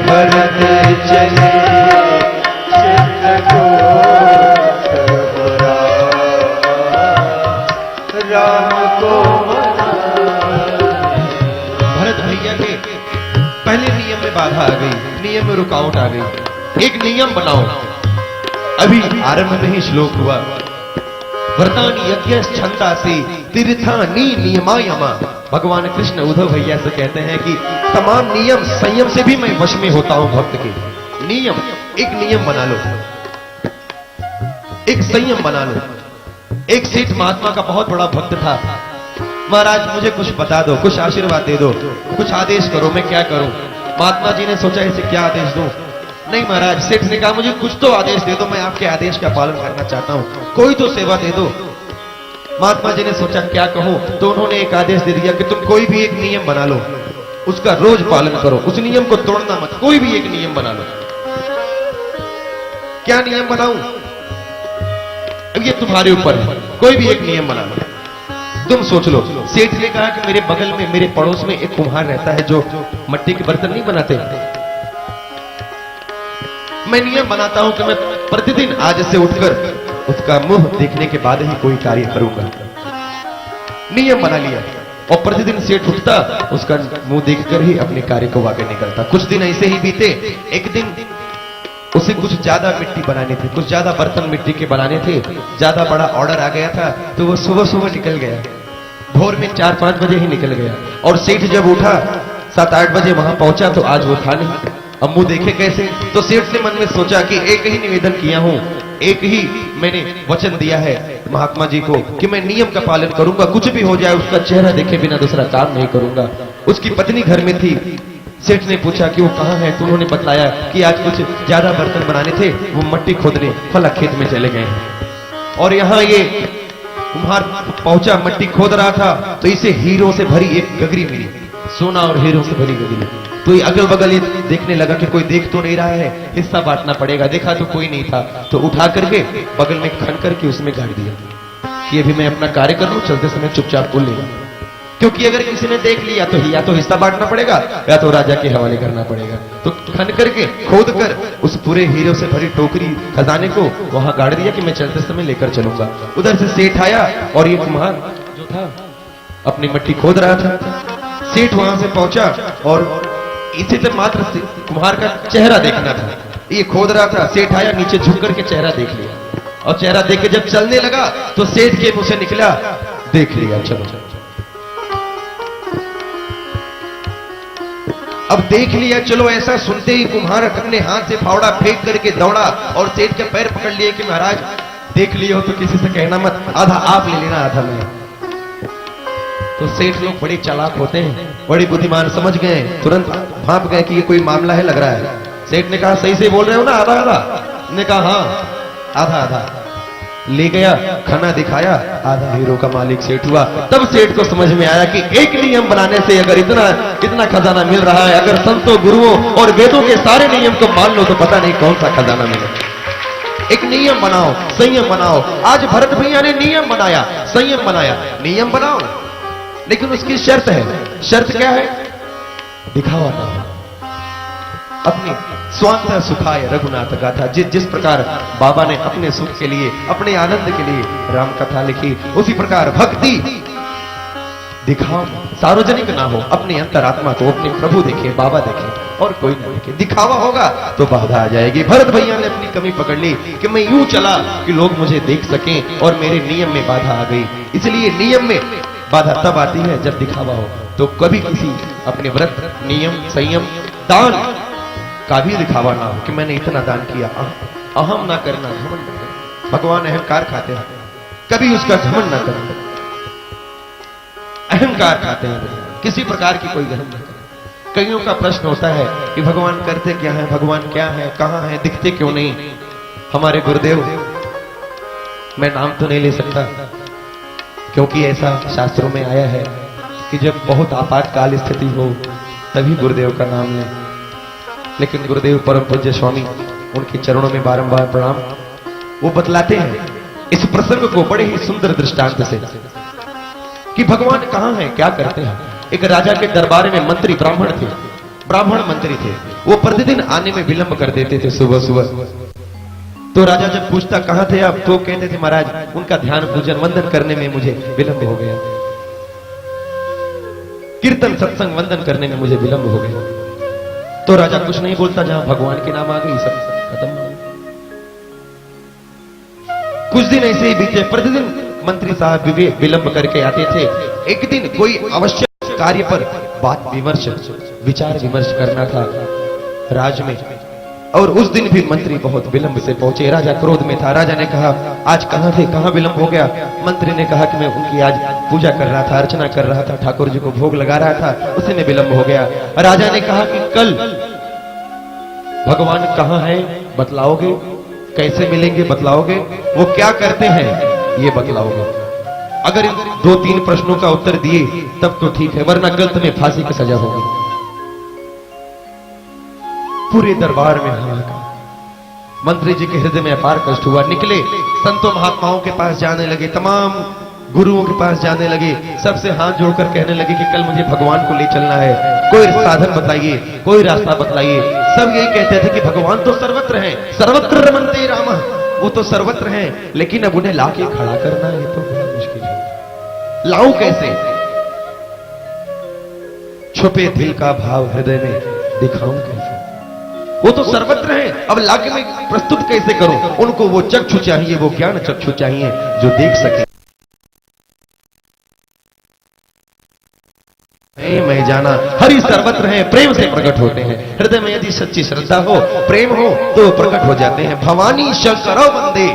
भरत चले चित्रकूट हो राम को मनाने। भरत भैया के पहले नियम में बाधा आ गई, नियम में रुकावट आ गई। एक नियम बनाओ। अभी आरंभ में ही श्लोक हुआ, व्रतानि यज्ञ छंदासि तीर्थानि नियमायमा। भगवान कृष्ण उद्धव भैया से कहते हैं कि तमाम नियम संयम से भी मैं वश में होता हूं भक्त के। नियम, एक नियम बना लो, एक संयम बना लो। एक सेठ महात्मा का बहुत बड़ा भक्त था। महाराज मुझे कुछ बता दो, कुछ आशीर्वाद दे दो, कुछ आदेश करो, मैं क्या करूं? महात्मा जी ने सोचा इसे क्या आदेश दूं? नहीं महाराज, सेठ ने कहा मुझे कुछ तो आदेश दे दो, मैं आपके आदेश का पालन करना चाहता हूं, कोई तो सेवा दे दो। महात्मा जी ने सोचा क्या कहूं, तो उन्होंने एक आदेश दे दिया कि तुम कोई भी एक नियम बना लो, उसका रोज पालन करो, उस नियम को तोड़ना मत, कोई भी एक नियम बना लो। क्या नियम बनाऊं? अब ये तुम्हारे ऊपर है, कोई भी एक नियम बना लो। तुम सोच लो। सेठ ने कहा कि मेरे बगल में, मेरे पड़ोस में एक कुम्हार रहता है जो मिट्टी के बर्तन नहीं बनाते। मैं नियम बनाता हूं कि मैं प्रतिदिन आज से उठकर उसका मुंह देखने के बाद ही कोई कार्य करूंगा। नियम बना लिया और प्रतिदिन सेठ उठता, उसका मुंह देखकर ही अपने कार्य को आगे निकलता। कुछ दिन ऐसे ही बीते। एक दिन उसे कुछ ज्यादा मिट्टी बनानी थी, कुछ ज्यादा बर्तन मिट्टी के बनाने थे, ज्यादा बड़ा ऑर्डर आ गया था, तो वो सुबह सुबह निकल गया। भोर में 4-5 बजे ही निकल गया। और सेठ जब उठा 7-8 बजे वहां पहुंचा तो आज वो था नहीं। अब मुंह देखे कैसे? तो सेठ ने मन में सोचा कि एक ही निवेदन किया हूं, एक ही मैंने वचन दिया है महात्मा जी को कि मैं नियम का पालन करूंगा, कुछ भी हो जाए उसका चेहरा देखे बिना दूसरा काम नहीं करूंगा। उसकी पत्नी घर में थी, सेठ ने पूछा कि वो कहाँ है, तो उन्होंने बतलाया कि आज कुछ ज्यादा बर्तन बनाने थे, वो मट्टी खोदने फला खेत में चले गए हैं। और यहाँ ये कुम्हार पहुंचा, मट्टी खोद रहा था, तो इसे हीरो से भरी एक गगरी मिली, सोना और हीरो से भरी गगरी। तो ये अगल बगल ये देखने लगा कि कोई देख तो नहीं रहा है, हिस्सा बांटना पड़ेगा। देखा तो कोई नहीं था, तो उठा करके बगल में खन करके उसमें गाड़ दिया कि अभी मैं अपना कार्य कर लूं, चलते समय चुपचाप बोल लेगा, क्योंकि अगर किसी ने देख लिया तो या तो हिस्सा बांटना पड़ेगा या तो राजा के हवाले करना पड़ेगा। तो खन करके खोद कर उस पूरे हीरो से भरी टोकरी खजाने को वहां गाड़ दिया कि मैं चलते समय लेकर चलूंगा। उधर से सेठ आया और ये कुम्हार जो था अपनी मट्टी खोद रहा था। सेठ वहां से पहुंचा और इसी से मात्र कुम्हार का चेहरा देखना था, ये खोद रहा था। सेठ आया, नीचे झुक करके चेहरा देख लिया, और चेहरा देख के जब चलने लगा तो सेठ के मुंह से निकला, देख लिया, चलो। अब देख लिया, चलो। ऐसा सुनते ही कुम्हार अपने हाथ से फावड़ा फेंक करके दौड़ा और सेठ के पैर पकड़ लिए कि महाराज देख लिए हो तो किसी से कहना मत, आधा आप ले लेना, आधा मैं। तो सेठ लोग बड़े चालाक होते हैं, बड़ी बुद्धिमान, समझ गए, तुरंत भाप गए कि ये कोई मामला है लग रहा है। सेठ ने कहा सही से बोल रहे हो ना, आधा आधा? ने कहा हाँ आधा आधा। ले गया, खाना दिखाया, आधा हीरो का मालिक सेठ हुआ। तब सेठ को समझ में आया कि एक नियम बनाने से अगर इतना खजाना मिल रहा है, अगर संतों गुरुओं और वेदों के सारे नियम को मान लो तो पता नहीं कौन सा खजाना मिले। एक नियम बनाओ, संयम बनाओ। आज भरत भैया ने नियम बनाया, संयम बनाया। नियम बनाओ, लेकिन उसकी शर्त है। शर्त क्या है? दिखावा ना हो। अपनी स्वांत सुखाय रघुनाथ गाथा, जिस प्रकार बाबा ने अपने सुख के लिए, अपने आनंद के लिए राम कथा लिखी, उसी प्रकार भक्ति दिखाओ, सार्वजनिक ना हो। अपने अंतरात्मा को अपने प्रभु देखे, बाबा देखे, और कोई ना देखे। दिखावा होगा तो बाधा आ जाएगी। भरत भैया ने अपनी कमी पकड़ ली कि मैं यूं चला कि लोग मुझे देख सकें, और मेरे नियम में बाधा आ गई। इसलिए नियम में बाधा तब आती है जब दिखावा हो। तो कभी किसी अपने व्रत, नियम, संयम, दान का भी दिखावा ना हो कि मैंने इतना दान किया। अहम ना करना, घमंड ना करना। भगवान अहंकार खाते हैं, कभी उसका घमंड ना करना। अहंकार खाते हैं, किसी प्रकार की कोई घमंड ना करें। कईयों का प्रश्न होता है कि भगवान करते क्या है, भगवान क्या है, कहां है, दिखते क्यों नहीं। हमारे गुरुदेव, मैं नाम तो नहीं ले सकता क्योंकि ऐसा शास्त्रों में आया है कि जब बहुत आपातकाल स्थिति हो तभी गुरुदेव का नाम लें। लेकिन गुरुदेव परम पूज्य स्वामी, उनके चरणों में बारंबार प्रणाम, वो बतलाते हैं इस प्रसंग को बड़े ही सुंदर दृष्टांत से कि भगवान कहां है, क्या करते हैं। एक राजा के दरबार में मंत्री ब्राह्मण थे, ब्राह्मण मंत्री थे। वो प्रतिदिन आने में विलंब कर देते थे सुबह सुबह। तो राजा जब पूछता कहां थे आप, तो कहते थे महाराज उनका ध्यान पूजन वंदन करने में मुझे विलंब हो गया, कीर्तन सत्संग वंदन करने में मुझे विलंब हो गया। तो राजा कुछ नहीं बोलता, जहां भगवान के नाम आ गई सब खत्म। कुछ दिन ऐसे ही बीते। प्रतिदिन मंत्री साहब विलंब करके आते थे। एक दिन कोई आवश्यक कार्य पर बात विमर्श, विचार विमर्श करना था राज में, और उस दिन भी मंत्री बहुत विलंब से पहुंचे। राजा क्रोध में था। राजा ने कहा आज कहां थे, कहां विलंब हो गया। मंत्री ने कहा कि मैं उनकी आज पूजा कर रहा था, अर्चना कर रहा था, ठाकुर जी को भोग लगा रहा था, उसी में विलंब हो गया। राजा ने कहा कि कल भगवान कहां है बतलाओगे, कैसे मिलेंगे बतलाओगे, वो क्या करते हैं ये बतलाओगे। अगर इन 2-3 प्रश्नों का उत्तर दिए तब तो ठीक है, वरना कल तुम्हें फांसी की सजा होगी। पूरे दरबार में हाहाकार। मंत्री जी के हृदय में अपार कष्ट हुआ। निकले, संतों महात्माओं के पास जाने लगे, तमाम गुरुओं के पास जाने लगे, सबसे हाथ जोड़कर कहने लगे कि कल मुझे भगवान को ले चलना है, कोई साधन बताइए, कोई रास्ता बतलाइए। सब यही कहते थे कि भगवान तो सर्वत्र हैं, सर्वत्र रमन्ते राम, वो तो सर्वत्र हैं, लेकिन अब उन्हें लाके खड़ा करना है तो बड़ा मुश्किल है। लाऊं कैसे? छुपे दिल का भाव हृदय में दिखाऊं कैसे? वो तो सर्वत्र हैं, अब लाके मैं प्रस्तुत कैसे करूं? उनको वो चक्षु चाहिए, वो ज्ञान चक्षु चाहिए जो देख सके। मैं जाना हरि सर्वत्र हैं, प्रेम से प्रकट होते हैं। हृदय में यदि सच्ची श्रद्धा हो, प्रेम हो, तो प्रकट हो जाते हैं। भवानी शंकरो वंदे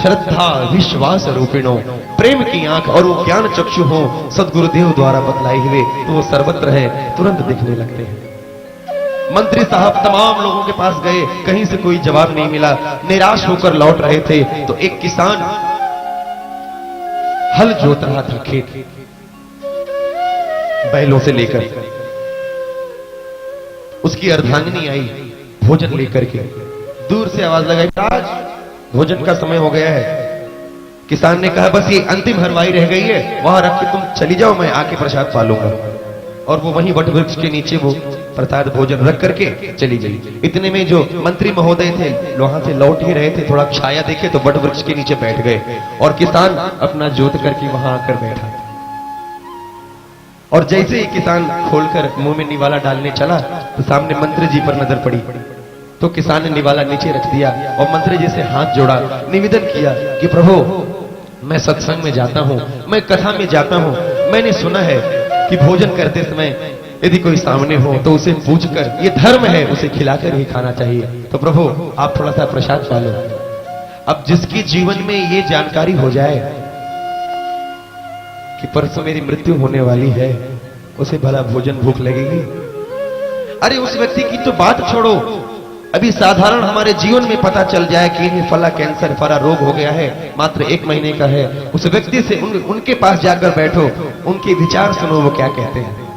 श्रद्धा विश्वास रूपिणो। प्रेम की आंख और वो ज्ञान चक्षु हो सदगुरुदेव द्वारा बतलाए हुए, तो वो सर्वत्र है, तुरंत दिखने लगते हैं। मंत्री साहब तमाम लोगों के पास गए, कहीं से कोई जवाब नहीं मिला। निराश होकर लौट रहे थे तो एक किसान हल जोत रहा था खेत बैलों से लेकर। उसकी अर्धांगिनी आई भोजन लेकर के, दूर से आवाज लगाई, आज भोजन का समय हो गया है। किसान ने कहा बस ये अंतिम हरवाई रह गई है, वहां रख के तुम चली जाओ, मैं आके प्रसाद पालूंगा। और वो वहीं वट वृक्ष के नीचे वो प्रसाद भोजन रख करके चली गई। इतने में जो मंत्री महोदय थे वहां से लौट ही रहे थे, थोड़ा छाया देखे तो वट वृक्ष के नीचे बैठ गए और किसान अपना जोत करके वहां आकर बैठा। और जैसे ही किसान खोलकर मुंह में निवाला डालने चला तो सामने मंत्री जी पर नजर पड़ी। तो किसान ने निवाला नीचे रख दिया और मंत्री जी से हाथ जोड़ा, निवेदन किया कि प्रभु मैं सत्संग में जाता हूं, मैं कथा में जाता हूं, मैंने सुना है कि भोजन करते समय यदि कोई सामने हो तो उसे पूछकर, ये धर्म है, उसे खिलाकर ही खाना चाहिए। तो प्रभु आप थोड़ा सा प्रसाद पालो। अब जिसकी जीवन में ये जानकारी हो जाए कि परसों मेरी मृत्यु होने वाली है, उसे भला भोजन भूख लगेगी? अरे उस व्यक्ति की तो बात छोड़ो, अभी साधारण हमारे जीवन में पता चल जाए कि इन्हें फला कैंसर फला रोग हो गया है, मात्र 1 महीने का है, उस व्यक्ति से उनके पास जाकर बैठो, उनके विचार सुनो, वो क्या कहते हैं।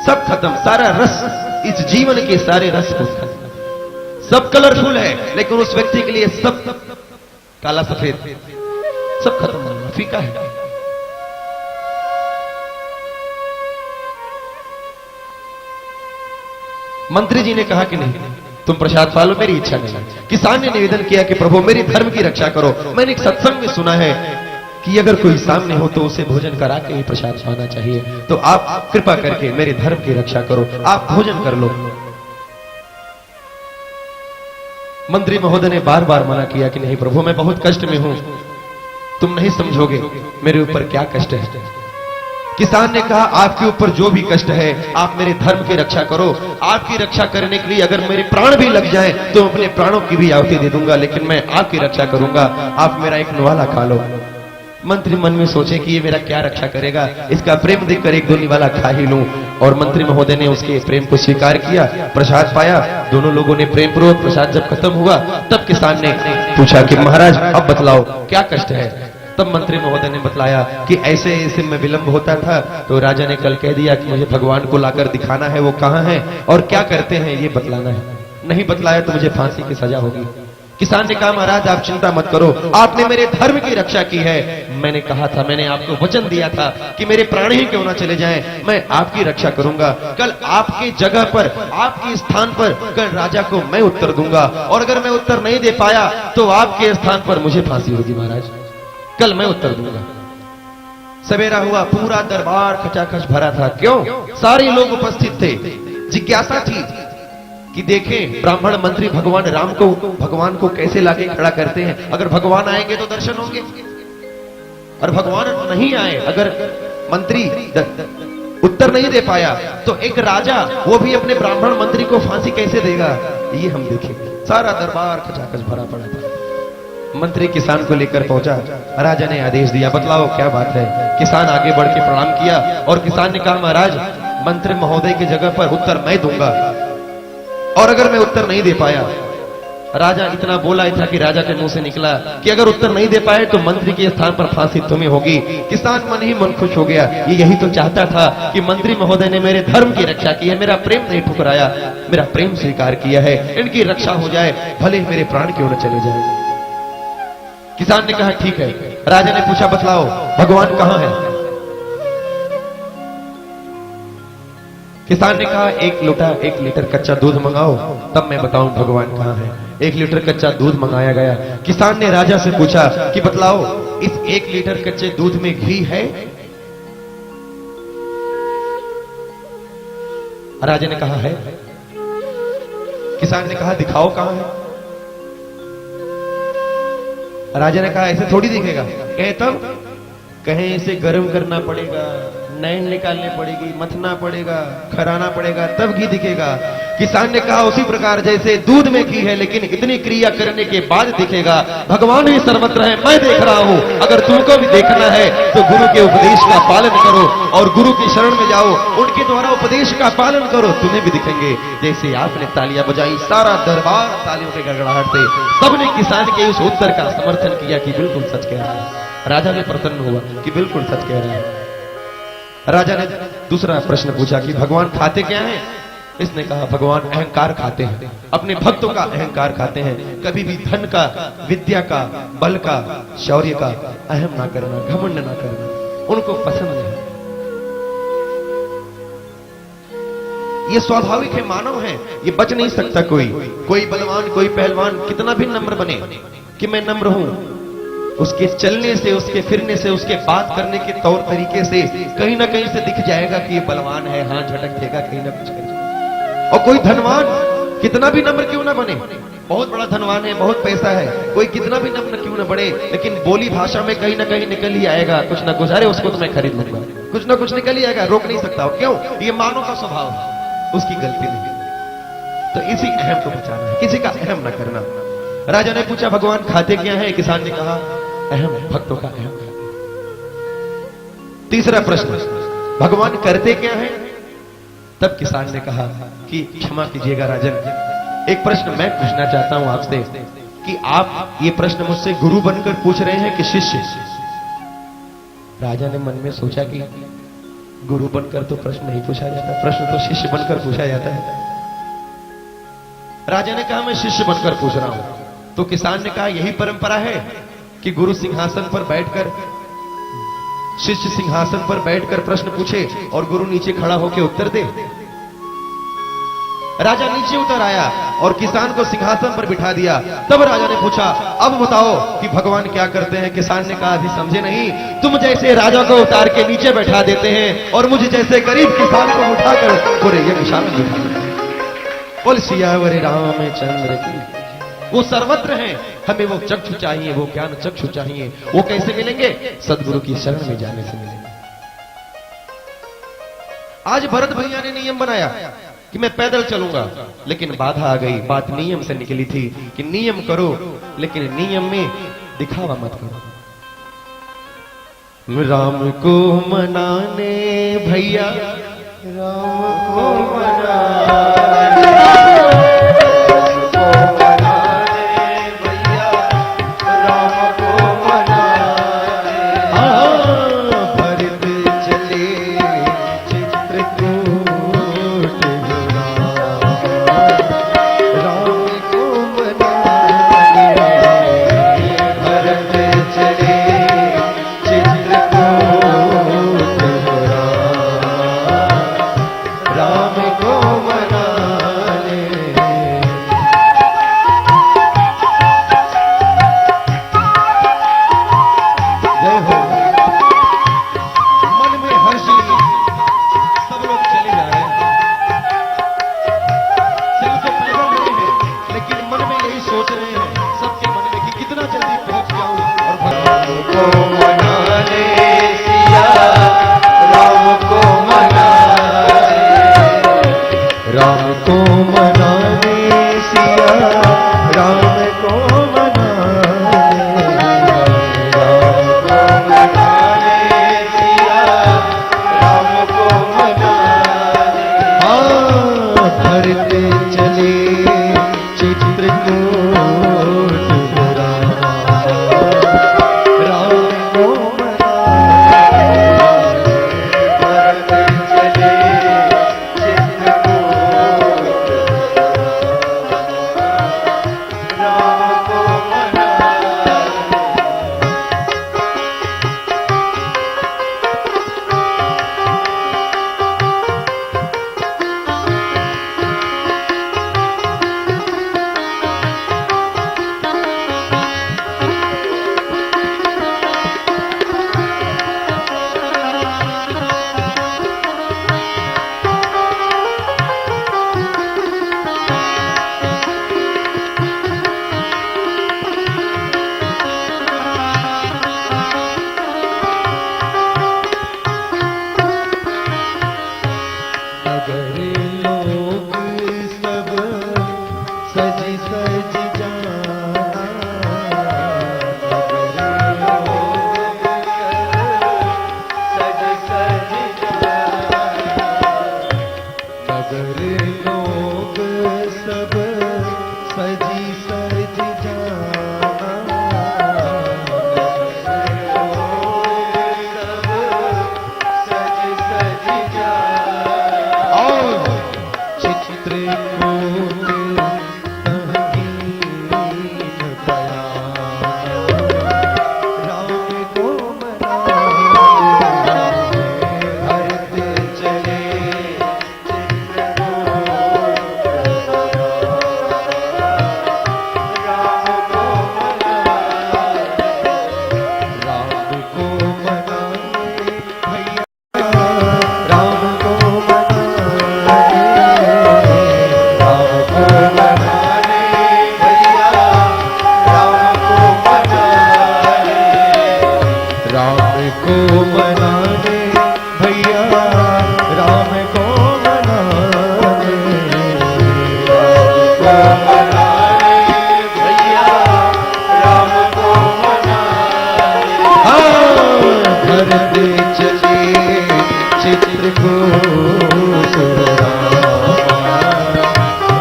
सब खत्म, सारा रस, इस जीवन के सारे रस खत्म। सब कलरफुल है लेकिन उस व्यक्ति के लिए सब काला सफेद, सब खत्म, फीका है। मंत्री जी ने कहा कि नहीं, तुम प्रसाद पालो, मेरी इच्छा नहीं। किसान ने निवेदन किया कि प्रभु मेरी धर्म की रक्षा करो। मैंने एक सत्संग में सुना है कि अगर कोई सामने हो तो उसे भोजन करा के ही प्रसाद पाना चाहिए, तो आप कृपा करके मेरे धर्म की रक्षा करो, आप भोजन कर लो। मंत्री महोदय ने बार बार मना किया कि नहीं प्रभु मैं बहुत कष्ट में हूं, तुम नहीं समझोगे मेरे ऊपर क्या कष्ट है। किसान ने कहा आपके ऊपर जो भी कष्ट है आप मेरे धर्म की रक्षा करो, आपकी रक्षा करने के लिए अगर मेरे प्राण भी लग जाए तो अपने प्राणों की भी आहुति दे दूंगा, लेकिन मैं आपकी रक्षा करूंगा, आप मेरा एक निवाला खा लो। मंत्री मन में सोचे कि ये मेरा क्या रक्षा करेगा, इसका प्रेम देखकर 1-2 निवाला खा ही लूं। और मंत्री महोदय ने उसके प्रेम को स्वीकार किया, प्रसाद पाया, दोनों लोगों ने प्रेम पूर्वक प्रसाद जब खत्म हुआ तब किसान ने पूछा कि महाराज अब बतलाओ क्या कष्ट है। तब मंत्री महोदय ने बतलाया कि ऐसे ऐसे में विलंब होता था, तो राजा ने कल कह दिया कि मुझे भगवान को लाकर दिखाना है, वो कहां है और क्या करते हैं ये बतलाना है, नहीं बतलाया तो मुझे फांसी की सजा होगी। किसान ने कहा महाराज आप चिंता मत करो, आपने मेरे धर्म की रक्षा की है, मैंने कहा था, मैंने आपको वचन दिया था कि मेरे प्राण ही क्यों ना चले जाएं, मैं आपकी रक्षा करूंगा। कल आपकी जगह पर, आपके स्थान पर कल राजा को मैं उत्तर दूंगा, और अगर मैं उत्तर नहीं दे पाया तो आपके स्थान पर मुझे फांसी होगी महाराज, कल मैं उत्तर दूंगा। सवेरा हुआ, पूरा दरबार खचाखच भरा था। क्यों? सारे लोग उपस्थित थे। जिज्ञासा थी कि देखें ब्राह्मण मंत्री भगवान राम को, भगवान को कैसे लाके खड़ा करते हैं। अगर भगवान आएंगे तो दर्शन होंगे, और भगवान नहीं आए, अगर मंत्री उत्तर नहीं दे पाया तो एक राजा वो भी अपने ब्राह्मण मंत्री को फांसी कैसे देगा, ये हम देखेंगे। सारा दरबार खचाखच भरा पड़ा था। मंत्री किसान को लेकर पहुंचा, राजा ने आदेश दिया बतलाओ क्या बात है। किसान आगे बढ़ के प्रणाम किया और किसान ने कहा महाराज मंत्री महोदय की जगह पर उत्तर मैं दूंगा, और अगर मैं उत्तर नहीं दे पाया, राजा इतना बोला ही था कि राजा के मुंह से निकला कि अगर उत्तर नहीं दे पाए तो मंत्री के स्थान पर फांसी तुम्हें होगी। किसान मन ही मन खुश हो गया, ये यही तो चाहता था कि मंत्री महोदय ने मेरे धर्म की रक्षा की है, मेरा प्रेम नहीं ठुकराया, मेरा प्रेम स्वीकार किया है, इनकी रक्षा हो जाए, भले मेरे प्राण क्यों न चले जाए। किसान ने कहा ठीक है। राजा ने पूछा बतलाओ भगवान कहां है। किसान ने कहा 1 लीटर कच्चा दूध मंगाओ तब मैं बताऊं भगवान कहां है। 1 लीटर कच्चा दूध मंगाया गया। किसान ने राजा से पूछा कि बतलाओ इस 1 लीटर कच्चे दूध में घी है। राजा ने कहा है। किसान ने कहा दिखाओ कहां है। राजा ने कहा ऐसे थोड़ी दिखेगा। कहे तब, कहे इसे गर्म करना पड़ेगा, नैन निकालनी पड़ेगी, मथना पड़ेगा, खराना पड़ेगा, तब घी दिखेगा। किसान ने कहा उसी प्रकार जैसे दूध में घी है लेकिन इतनी क्रिया करने के बाद दिखेगा। भगवान ही सर्वत्र है, मैं देख रहा हूं। अगर तुमको भी देखना है तो गुरु के उपदेश का पालन करो और गुरु की शरण में जाओ, उनके द्वारा उपदेश का पालन करो, तुम्हें भी दिखेंगे। जैसे आपने तालियां बजाई, सारा दरबार तालियों के गड़गड़ाहट से सबने किसान के उस उत्तर का समर्थन किया कि बिल्कुल सच कह रहा है। राजा भी प्रसन्न हुआ कि बिल्कुल सच कह रहा है। राजा ने दूसरा प्रश्न पूछा कि भगवान खाते क्या हैं? इसने कहा भगवान अहंकार खाते हैं, अपने भक्तों का अहंकार खाते हैं। कभी भी धन का, विद्या का, बल का, शौर्य का अहम ना करना, घमंड ना करना उनको पसंद नहीं। ये स्वाभाविक है, मानव है, ये बच नहीं सकता। कोई बलवान, कोई पहलवान कितना भी नम्र बने कि मैं नम्र हूं, उसके चलने से, उसके फिरने से, उसके बात करने के तौर तरीके से कहीं ना कहीं से दिख जाएगा कि ये बलवान है, हाथ झटक देगा, कहीं ना कुछ करेगा। और कोई धनवान कितना भी नम्र क्यों ना बने, बहुत बड़ा धनवान है, बहुत पैसा है, कोई कितना भी नम्र क्यों ना बने, लेकिन बोली भाषा में कहीं ना कहीं निकल ही आएगा कुछ ना कुछ, अरे उसको तो मैं खरीद लूंगा, कुछ ना कुछ निकल ही आएगा, रोक नहीं सकता। क्यों? ये मानव का स्वभाव है, उसकी गलती नहीं। तो इसी अहम को बचाना है, किसी का अहम ना करना। राजा ने पूछा भगवान खाते क्या है? किसान ने कहा अहम, भक्तों का अहम खाते। तीसरा प्रश्न, भगवान करते क्या है? तब किसान ने कहा कि क्षमा कीजिएगा राजन, एक प्रश्न मैं पूछना चाहता हूं आपसे कि आप ये प्रश्न मुझसे गुरु बनकर पूछ रहे हैं कि शिष्य? राजा ने मन में सोचा कि गुरु बनकर तो प्रश्न नहीं पूछा जाता, प्रश्न तो शिष्य बनकर पूछा जाता है। राजा ने कहा मैं शिष्य बनकर पूछ रहा हूं। तो किसान ने कहा यही परंपरा है कि गुरु सिंहासन पर बैठकर, शिष्य सिंहासन पर बैठकर प्रश्न पूछे और गुरु नीचे खड़ा होकर उत्तर दे। राजा नीचे उतर आया और किसान को सिंहासन पर बिठा दिया। तब राजा ने पूछा अब बताओ कि भगवान क्या करते हैं? किसान ने कहा अभी समझे नहीं, तुम जैसे राजा को उतार के नीचे बैठा देते हैं और मुझे जैसे गरीब किसान को उठाकर पूरे यज्ञशाला में बिठा देते हैं। बोल सियावर रामचंद्र की। वो सर्वत्र हैं, हमें वो चक्षु चाहिए, वो ज्ञान चक्षु चाहिए। वो कैसे मिलेंगे? सदगुरु की शरण में जाने से मिलेंगे। आज भरत भैया ने नियम बनाया कि मैं पैदल चलूंगा, लेकिन बाधा आ गई। बात नियम से निकली थी कि नियम करो लेकिन नियम में दिखावा मत करो। राम को मनाने भैया, राम को मनाने भैया, राम को मनाने। भरत चले चित्रकूट, राम को मनाने। भरत चले चित्रकूट,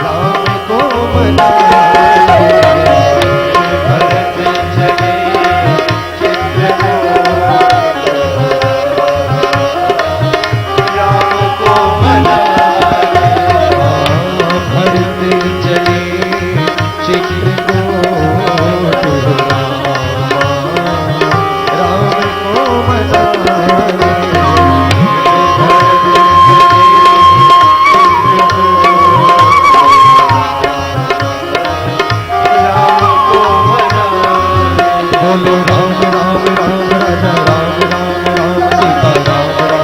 राम को मनाए भरत चले चित्रकूट राम को मनाए भरत चले चित्रकूट राम को मनाए बोलो राम राम राम राजा राम राम राम सीता राम राम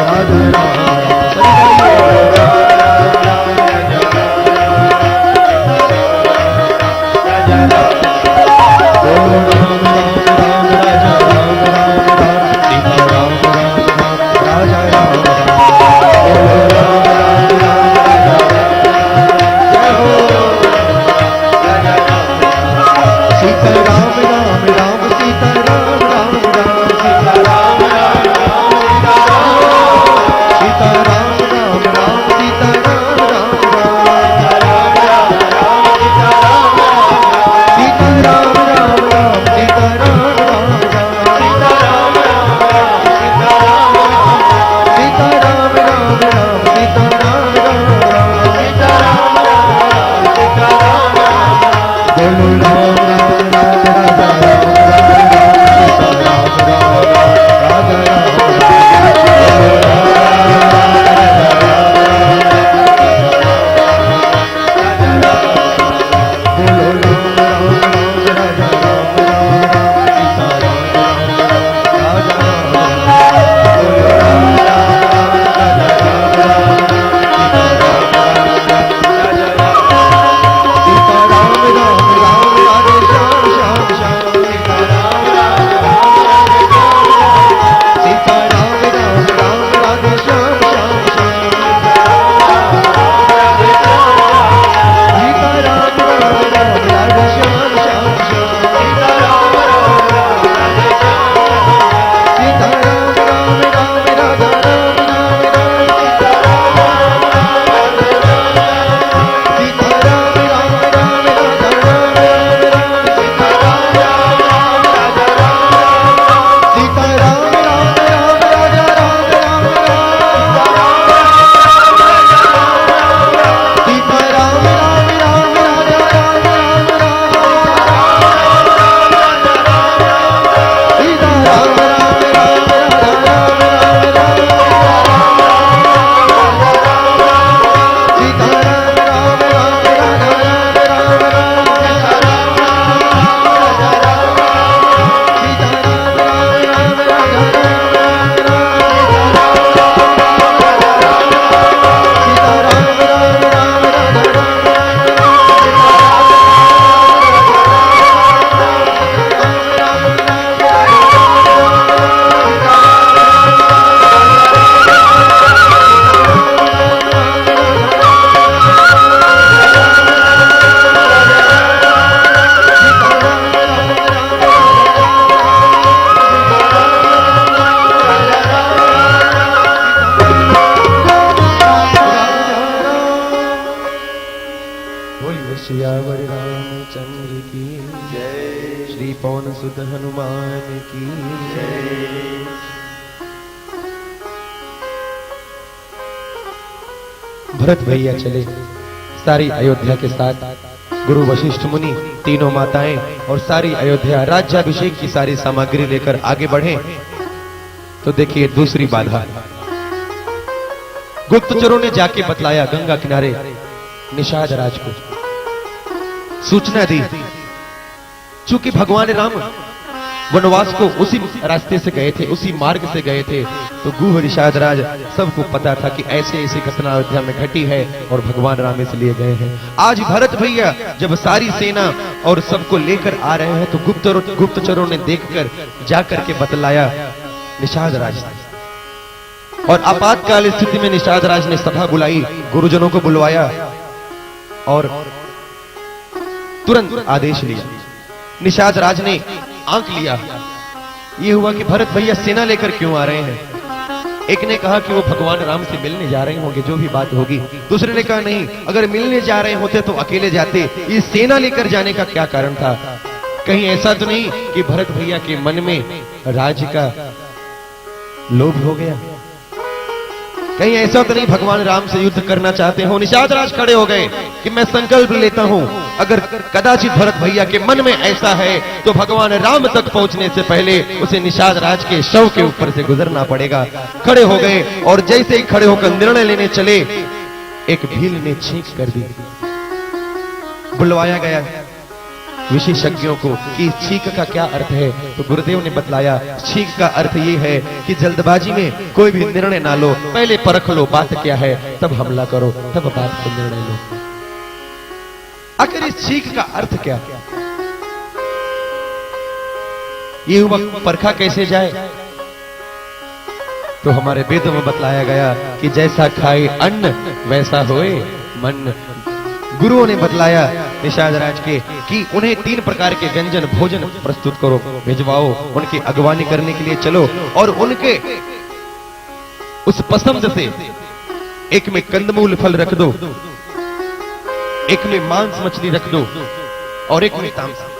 राम राजा राम बोलो राम राम राम राजा राम राम राम सीता राम राम राम राजा राम बोलो राम राम राम राजा जय हो सीता राम राम राम सीता राम राम राम सीता राम राम राम सीता राम राम राम सीता राम राम सीता राम राम राम सीता राम राम सीता राम राम राम सीता राम बोलो राम राम राम राजा राम राम राम सीता राम राम राम बोलो राम राम राजा राम राम राम सीता राम राम राजा राम बोलो राम राम राजा राम राम सीता राम राजा सीता राम राम राम राधे श्याम श्याम श्याम सीता राम राम सीता राम राम राम राधे श्याम श्याम श्याम सीता राम राम राम राधे श्याम श्याम श्याम सीता राम राम राम राधा राम राम राम सीता राम राम राम राधा राम राम सीता राम सीता राम राम राम राजा राम राम सीता राम राम राम राजा राम राम सीता राम राम राम राजा राम राम सीता राम राम राम राजा राम सीता राम राम राम राजा सीता राम राम राम राजा बोलिए सियावर रामचंद्र की जय श्री पवन सुत हनुमान की जय भरत भैया चले सारी अयोध्या के साथ गुरु वशिष्ठ मुनि, तीनों माताएं और सारी अयोध्या राज्याभिषेक की सारी सामग्री लेकर आगे बढ़े तो देखिए दूसरी बाधा। गुप्तचरों ने जाके बतलाया गंगा किनारे निषाद राज को, सूचना दी। चूंकि भगवान राम वनवास को उसी रास्ते से गए थे, उसी मार्ग से गए थे, तो गुह निषाद राज सबको पता था कि ऐसे ऐसी घटना अयोध्या में घटी है और भगवान राम इसलिए गए हैं। आज भरत भैया जब सारी सेना और सबको लेकर आ रहे हैं तो गुप्तचरों ने देखकर जाकर के बतलाया निषाद राज। और आपातकाल स्थिति में निषाद राज ने सभा बुलाई, गुरुजनों को बुलवाया और तुरंत आदेश लिया। निषाद राज ने आंक लिया, ये हुआ कि भरत भैया सेना लेकर क्यों आ रहे हैं। एक ने कहा कि वो भगवान राम से मिलने जा रहे होंगे, जो भी बात होगी। दूसरे ने कहा नहीं, अगर मिलने जा रहे होते तो अकेले जाते, ये सेना लेकर जाने का क्या कारण था? कहीं ऐसा तो नहीं कि भरत भैया के मन में राज्य का लोभ हो गया? कहीं ऐसा तो नहीं भगवान राम से युद्ध करना चाहते हो? निषाद राज खड़े हो गए कि मैं संकल्प लेता हूं, अगर कदाचित भरत भैया के मन में ऐसा है तो भगवान राम तक पहुंचने से पहले उसे निषाद राज के शव के ऊपर से गुजरना पड़ेगा। खड़े हो गए और जैसे ही खड़े होकर निर्णय लेने चले, एक भील ने छींक कर दी। बुलवाया गया विशेषज्ञों को कि छींक का क्या अर्थ है, तो गुरुदेव ने बतलाया छींक का अर्थ ये है कि जल्दबाजी में कोई भी निर्णय ना लो, पहले परख लो बात क्या है, तब हमला करो, तब बात को निर्णय लो। आखिर इस छींक का अर्थ क्या? ये युवक परखा कैसे जाए? तो हमारे वेदों में बतलाया गया कि जैसा खाए अन्न वैसा होए मन। गुरुओं ने बतलाया निषाद राज के कि उन्हें 3 प्रकार के व्यंजन भोजन प्रस्तुत करो, भिजवाओ, उनकी अगवानी करने के लिए चलो और उनके उस पसंद से एक में कंदमूल फल रख दो, एक में मांस मछली रख दो और एक में तामसिक,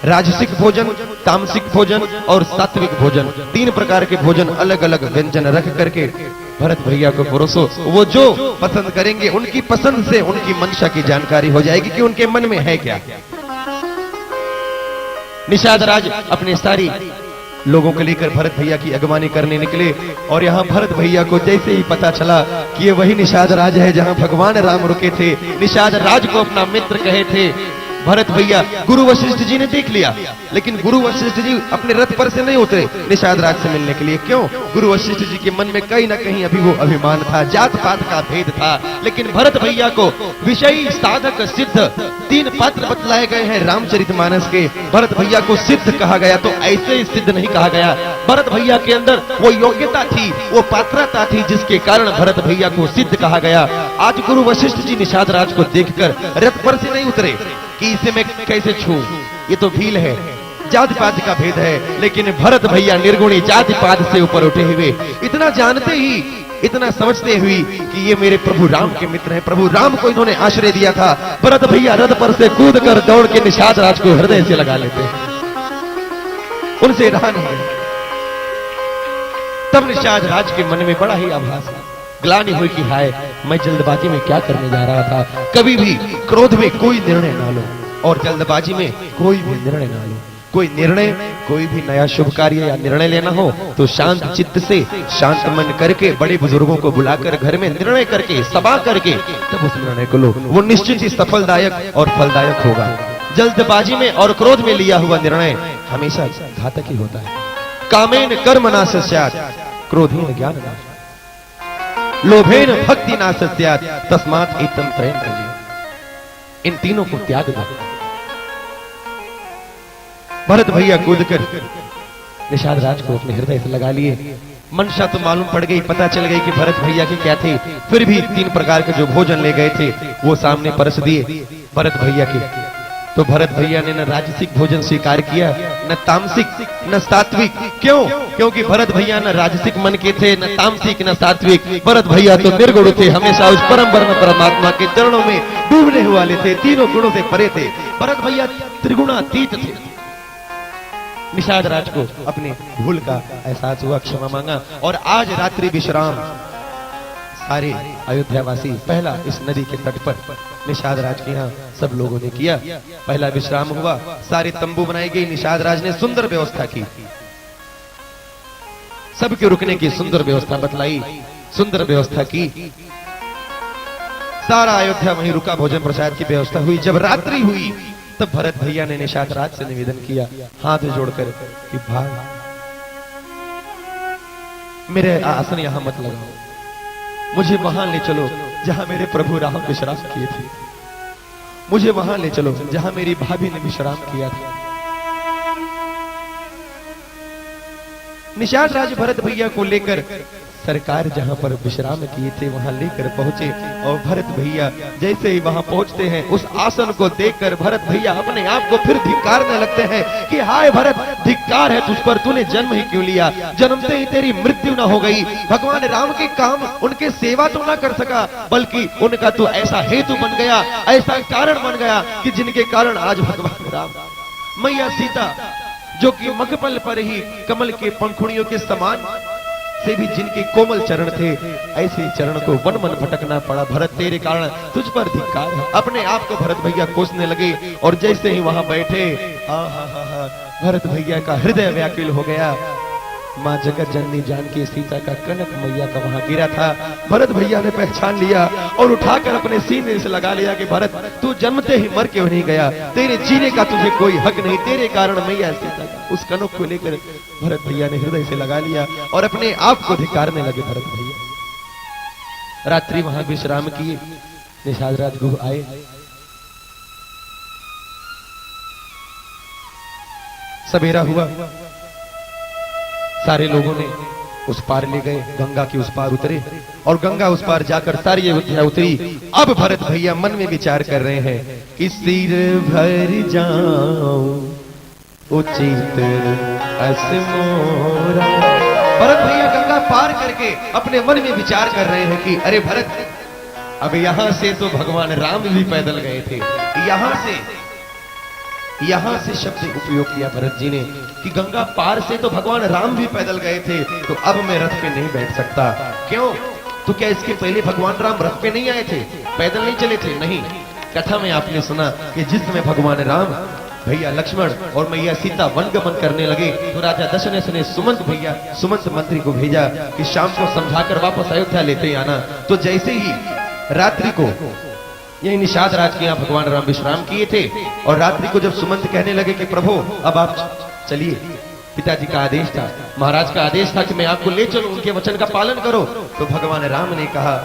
राजसिक भोजन, तामसिक भोजन और सात्विक भोजन, 3 प्रकार के भोजन अलग अलग व्यंजन रख करके भरत भैया को परोसो। वो जो पसंद करेंगे उनकी पसंद से उनकी मंशा की जानकारी हो जाएगी कि उनके मन में है क्या। निषाद राज अपने सारी लोगों को लेकर भरत भैया की अगवानी करने निकले और यहां भरत भैया को जैसे ही पता चला कि ये वही निषाद राज है जहां भगवान राम रुके थे, निषाद राज को अपना मित्र कहे थे, भरत भैया गुरु वशिष्ठ जी ने देख लिया, लेकिन गुरु वशिष्ठ जी अपने रथ पर से नहीं उतरे निषाद राज से मिलने के लिए। क्यों? गुरु वशिष्ठ जी के मन में कहीं ना कहीं अभी वो अभिमान था, जात पात का भेद था। लेकिन भरत भैया को विषयी साधक सिद्ध 3 पात्र बतलाए गए हैं रामचरितमानस के। भरत भैया को सिद्ध कहा गया तो ऐसे ही सिद्ध नहीं कहा गया, भरत भैया के अंदर वो योग्यता थी, वो पात्रता थी, जिसके कारण भरत भैया को सिद्ध कहा गया। आज गुरु वशिष्ठ जी निषाद राज को देखकर रथ पर से नहीं उतरे कि इसे मैं कैसे छू, ये तो भील है, जाति पात का भेद है। लेकिन भरत भैया निर्गुणी जाति पात से ऊपर उठे हुए, इतना जानते ही, इतना समझते हुए कि ये मेरे प्रभु राम के मित्र हैं, प्रभु राम को इन्होंने आश्रय दिया था, भरत भैया रथ पर से कूद कर दौड़ के निषाद राज को हृदय से लगा लेते, उनसे रहा नहीं। तब निषाद राज के मन में बड़ा ही आभास, ग्लानि हुई कि हाय, मैं जल्दबाजी में क्या करने जा रहा था। कभी भी क्रोध में कोई निर्णय ना लो और जल्दबाजी में कोई भी निर्णय ना लो। कोई निर्णय, कोई भी नया शुभ कार्य या निर्णय लेना हो तो शांत चित्त से, शांत मन करके, बड़े बुजुर्गों को बुलाकर घर में निर्णय करके, सभा करके तब उस निर्णय को लो। वो निश्चित ही सफलदायक और फलदायक होगा। जल्दबाजी में और क्रोध में लिया हुआ निर्णय हमेशा घातक ही होता है। कामेन कर्म नाश स्यात्, क्रोधेन ज्ञान नाश, लोभेन भक्ति नाश स्यात्, तस्मात् एतम त्रयं त्यजेत्। इन तीनों को त्याग दो। भरत भैया कूदकर निषाद राज को अपने हृदय से लगा लिए। मंशा तो मालूम पड़ गई, पता चल गई कि भरत भैया के क्या थे। फिर भी 3 प्रकार के जो भोजन ले गए थे वो सामने परस दिए भरत भैया के। तो भरत भैया ने न राजसिक भोजन स्वीकार किया, न तामसिक, न सात्विक। क्यों? क्योंकि भरत भैया न राजसिक मन के थे, न तामसिक, न सात्विक। भरत भैया तो निर्गुण थे, हमेशा उस परम ब्रह्म परमात्मा के चरणों में डूबने वाले थे, तीनों गुणों से परे थे। भरत भैया त्रिगुणातीत थे। निषाद राज को अपने भूल का एहसास हुआ, क्षमा मांगा और आज रात्रि विश्राम सारे अयोध्यावासी पहला इस नदी के तट पर निषाद राज के यहाँ सब लोगों ने किया। पहला विश्राम हुआ, सारे तंबू बनाई गई, निषाद राज ने सुंदर व्यवस्था की, सबके रुकने की सुंदर व्यवस्था बतलाई, सुंदर व्यवस्था की। सारा अयोध्या वहीं रुका, भोजन प्रसाद की व्यवस्था हुई। जब रात्रि हुई तब भरत भैया ने निषाद राज से निवेदन किया हाथ जोड़कर कि भाई मेरे आसन यहां मत लगाओ, मुझे वहां ले चलो जहां मेरे प्रभु राम विश्राम किए थे, मुझे वहां ले चलो जहां मेरी भाभी ने विश्राम किया था। निषाद राज भरत भैया को लेकर सरकार जहां पर विश्राम किए थे वहां लेकर पहुंचे और भरत भैया जैसे ही वहां पहुंचते हैं उस आसन को देखकर भरत भैया अपने आप को फिर धिक्कारने लगते हैं कि हाय भरत, धिक्कार है तुझ पर, तूने जन्म ही क्यों लिया, जन्मते ही तेरी मृत्यु न हो गई। भगवान राम के काम उनके सेवा तो ना कर सका, बल्कि उनका तो ऐसा हेतु बन गया, ऐसा कारण बन गया कि जिनके कारण आज भगवान राम, मैया सीता जो कि मखमल पर ही कमल के पंखुड़ियों के समान से भी जिनके कोमल चरण थे, ऐसे चरण को वन मन भटकना पड़ा। भरत तेरे कारण तुझ पर धिक्कार है। अपने आप को भरत भैया कोसने लगे और जैसे ही वहां बैठे भरत भैया का हृदय व्याकुल हो गया। माँ जगत जननी जानकी सीता का कनक मैया का वहां गिरा था। भरत भैया ने पहचान लिया और उठाकर अपने सीने से लगा लिया कि भरत, तू जन्मते ही मर क्यों नहीं गया, तेरे जीने का तुझे कोई हक नहीं, तेरे कारण मैया सीता का। उस कनक को लेकर भरत भैया ने हृदय से लगा लिया और अपने आप को धिक्कारने लगे। भरत भैया रात्रि वहां विश्राम किए। निषाद राजगुरु आए, सवेरा हुआ, सारे लोगों ने उस पार ले गए, गंगा के उस पार उतरे और गंगा उस पार जाकर सारी अयोध्या उतरी। अब भरत भैया मन में विचार कर रहे हैं कि सिर भर जाऊं उचित असमोरा। भरत भैया गंगा पार करके अपने मन में विचार कर रहे हैं कि अरे भरत, अब यहां से तो भगवान राम भी पैदल गए थे, यहां से शब्द उपयोग किया भरत जी ने कि गंगा पार से तो भगवान राम भी पैदल गए थे, तो अब मैं रथ पे नहीं बैठ सकता। क्यों? तो क्या इसके पहले भगवान राम रथ पे नहीं आए थे, पैदल नहीं चले थे? नहीं। कथा में आपने सुना कि जिस समय भगवान राम, भैया लक्ष्मण और मैया सीता वनगमन करने लगे तो राजा दशरथ ने सुमंत मंत्री को भेजा कि शाम को समझाकर वापस अयोध्या लेते आना। तो जैसे ही रात्रि को यही निषाद राज के यहाँ भगवान राम विश्राम किए थे और रात्रि को जब सुमंत कहने लगे कि प्रभु अब आप चलिए, पिताजी का आदेश था, महाराज का आदेश था कि मैं आपको ले चलूं, उनके वचन का पालन करो, तो भगवान राम ने कहा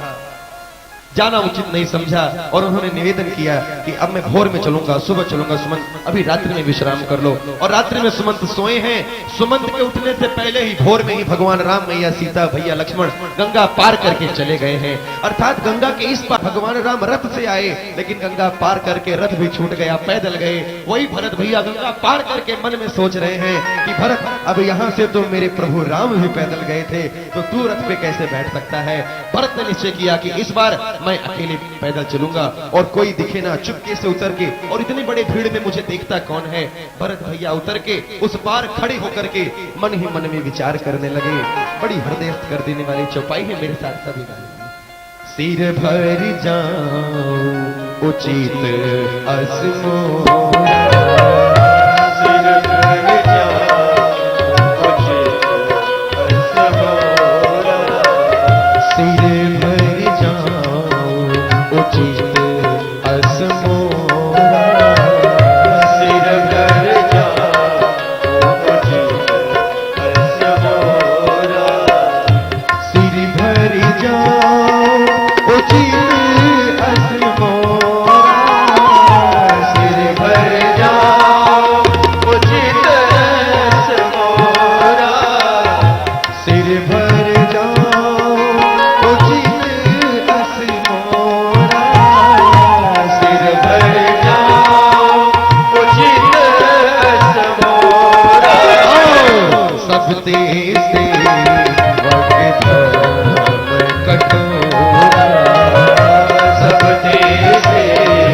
जाना उचित नहीं समझा और उन्होंने निवेदन किया कि अब मैं भोर में चलूंगा, सुबह चलूंगा, सुमंत अभी रात्रि में विश्राम कर लो। और रात्रि में सुमंत सोए हैं। सुमंत के उठने से पहले ही भोर में ही भगवान राम, मैया सीता, भैया लक्ष्मण गंगा पार करके चले गए हैं। अर्थात गंगा के इस पार भगवान राम रथ से आए, लेकिन गंगा पार करके रथ भी छूट गया, पैदल गए। वही भरत भैया गंगा पार करके मन में सोच रहे हैं कि भरत, अब यहां से तो मेरे प्रभु राम भी पैदल गए थे, तो तू रथ पे कैसे बैठ सकता है। भरत ने निश्चय किया कि इस बार मैं अकेले पैदल चलूंगा और कोई दिखे ना, चुपके से उतर के, और इतनी बड़ी भीड़ में मुझे देखता कौन है। भरत भैया उतर के उस पार खड़े होकर के मन ही मन में विचार करने लगे। बड़ी हृदय कर देने वाली चौपाई है, मेरे साथ सभी गाने। सिर भर जाऊं उचित असमोरा, सिर भर जाऊं उचित असमोरा, सिर भर जाऊं उचित असमोरा, सिर भर जाऊं उचित असमोरा, सिर भर जाऊं उचित असमोरा, सिर भर जाऊं उचित असमोरा, सिर भर जाऊं उचित असमोरा, सिर भर जाऊं उचित असमोरा। सब तेज सेवक धर्म कठोरा, सब तेज सेवक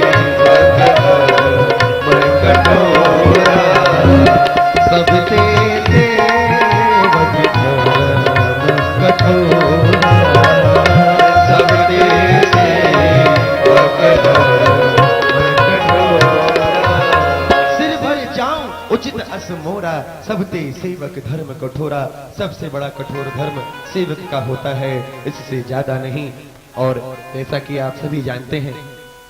धर्म कठोरा, सब तेज सेवक धर्म कठोरा, सब तेज सेवक धर्म कठोरा, सिर भर जाऊं उचित असमोरा, सब ते सेवक धर्म कठोरा। सबसे बड़ा कठोर धर्म सेवक का होता है, इससे ज्यादा नहीं। और जैसा कि आप सभी जानते हैं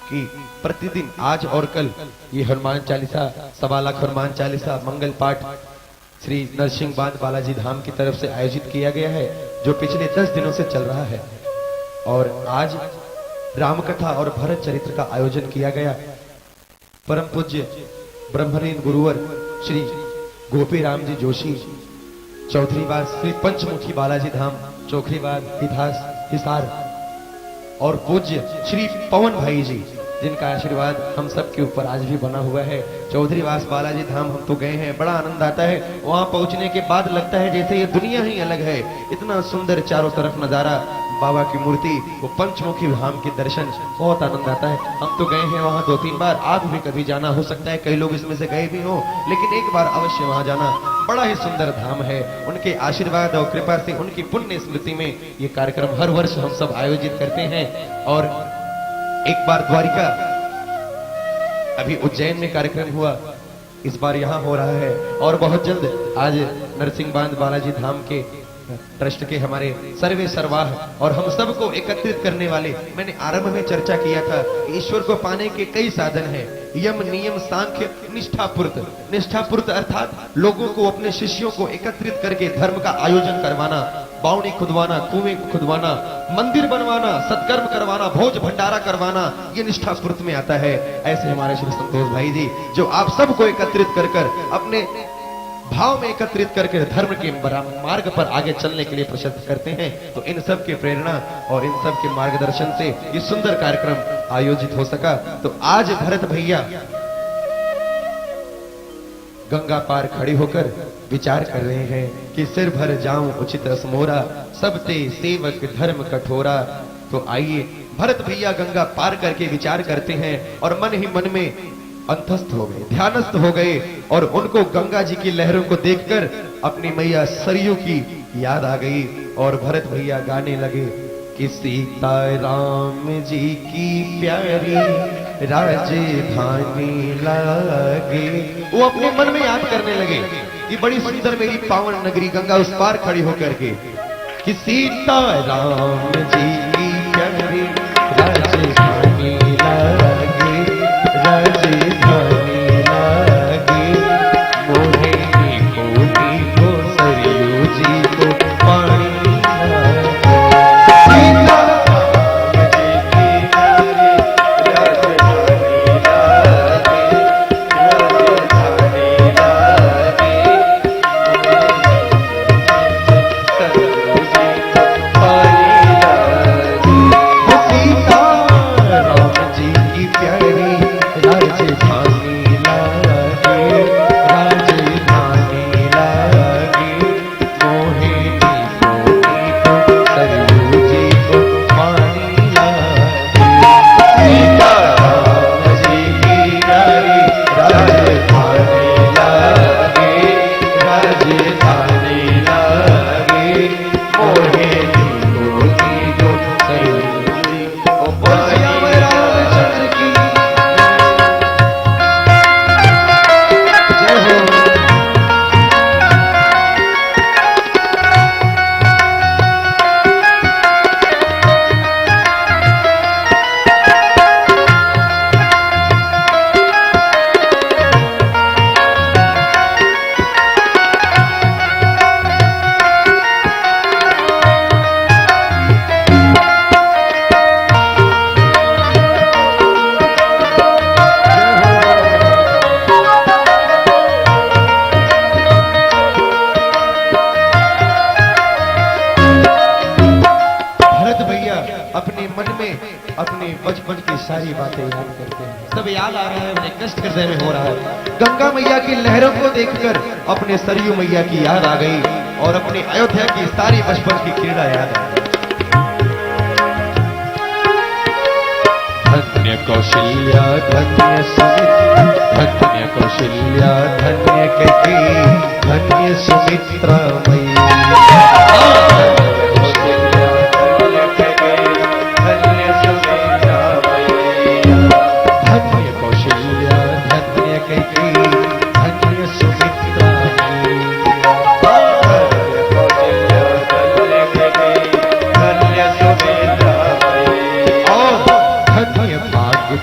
कि प्रतिदिन आज और कल ये हनुमान चालीसा, 1.25 लाख हनुमान चालीसा मंगल पाठ श्री नरसिंह बांध बालाजी धाम की तरफ से आयोजित किया गया है, जो पिछले 10 दिनों से चल रहा है। और आज रामकथा और भरत चरित्र का आयोजन किया गया। परम पूज्य ब्रह्मलीन गुरुवर श्री गोपी राम जी जोशी चौधरी वास श्री पंचमुखी बालाजी धाम चोखरीवाद, हिसार और पूज्य श्री पवन भाई जी, जिनका आशीर्वाद हम सब के ऊपर आज भी बना हुआ है। चौधरीवास बालाजी धाम हम तो गए हैं, बड़ा आनंद आता है। वहां पहुंचने के बाद लगता है जैसे ये दुनिया ही अलग है। इतना सुंदर चारों तरफ नजारा, बाबा की मूर्ति, वो पंचमुखी धाम के दर्शन, बहुत आनंद आता है। हम तो गए हैं वहां 2-3 बार, आप भी कभी जाना, हो सकता है कई लोग इसमें से गए भी हो, लेकिन एक बार अवश्य वहां जाना। बड़ा ही सुंदर धाम है। उनके आशीर्वाद और कृपा से, उनकी पुण्य स्मृति में ये कार्यक्रम हर वर्ष हम सब आयोजित करते हैं। और एक बार द्वारिका, अभी उज्जैन में कार्यक्रम हुआ, इस बार यहां हो रहा है। और बहुत जल्द आज नरसिंह बांध बालाजी धाम के ट्रस्ट के हमारे सर्वे सर्वाह और हम सबको एकत्रित करने वाले, मैंने आरंभ में चर्चा किया था, ईश्वर को पाने के कई साधन हैं। यम, नियम, सांख्य, निष्ठापूर्त। निष्ठापूर्त अर्थात लोगों को, अपने शिष्यों को एकत्रित करके धर्म का आयोजन करवाना, बावड़ी खुदवाना, कुएं खुदवाना, मंदिर बनवाना, सत्कर्म करवाना, भोज भंडारा करवाना, ये निष्ठापूर्त में आता है। ऐसे हमारे श्री संतोष भाई जी, जो आप सबको एकत्रित कर अपने भाव में एकत्रित करके धर्म के मार्ग पर आगे चलने के लिए प्रशस्त करते हैं। तो इन सब की प्रेरणा और इन सब के मार्गदर्शन से ये सुंदर कार्यक्रम आयोजित हो सका। तो आज भरत भैया गंगा पार खड़े होकर विचार कर रहे हैं कि सिर भर जाऊं उचित रस मोरा, सब ते सेवक धर्म कठोरा। तो आइए, भरत भैया गंगा पार करके विचार करते हैं और मन ही मन में अंतस्थ हो गए, ध्यानस्थ हो गए। और उनको गंगा जी की लहरों को देखकर अपनी मैया सरयू की याद आ गई। और भरत भैया गाने लगे कि सीता राम जी की प्यारी राजधानी लागे। वो अपने मन में याद करने लगे कि बड़ी सुंदर मेरी पावन नगरी गंगा उस पार खड़ी होकर के, कि सीता राम जी की प्यारी राजधानी लागे, राजधानी लागे, मोहे को सरयू जी को पानी लागे। सीता राम जी की प्यारी राजधानी लागे, राजधानी लागे, सरयू जी को पानी लागे। सीता राम जी की प्यारी राजधानी लागे, राजधानी लागे, मोहे को सरयू जी को पानी लागे। सीता राम जी की प्यारी राजधानी लागे, राजधानी लागे, मोहे को सरयू जी को पानी रामचंद्र की अपने मन में अपने बचपन की सारी बातें याद करते हैं। सब याद आ रहा है, उन्हें कष्ट हृदय में हो रहा है। गंगा मैया की लहरों को देखकर अपने सरयू मैया की याद आ गई और अपने अयोध्या की सारी बचपन की क्रीड़ा याद आ गई। धन्य कौशल्या धन्य सुमित्रा, धन्य कौशल्या धन्य कैकेयी, धन्य सुमित्रा मैया।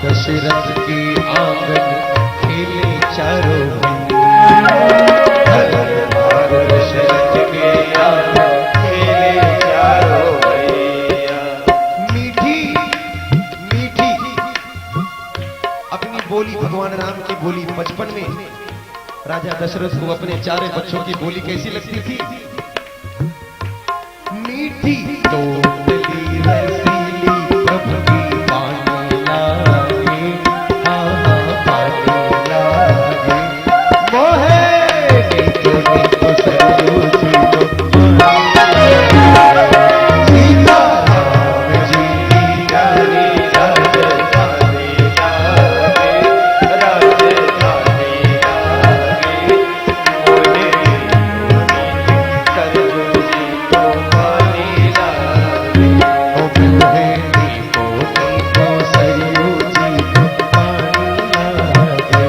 दशरथ की आंगन खेले चारों दशरथ के आंगन खेले चारों भैया। मीठी मीठी अपनी बोली, भगवान राम की बोली बचपन में राजा दशरथ को अपने चारों बच्चों की बोली कैसी लगती थी? मीठी मीठी तोतली रसीली प्रभु की पानी लागे, हाँ हाँ पानी लागे। मोहे नीतो नीतो सरयू सीतो सीता राम जी की रानी राजधानी लागे, राजधानी लागे। मोहे सरयू सीतो पानी लागे, ओ मोहे नीतो नीतो सरयू सीतो पानी लागे।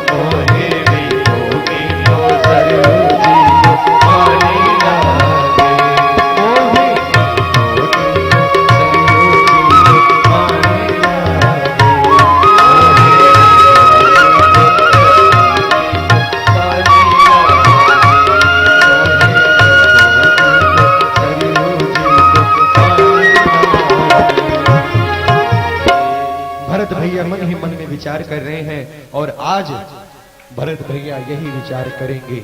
मोहे नीतो नीतो सरयू सीतो पानी लागे। मोहे नीतो नीतो सरयू सीतो पानी भरत भैया मन ही मन में विचार कर रहे हैं और आज भरत भैया यही विचार करेंगे।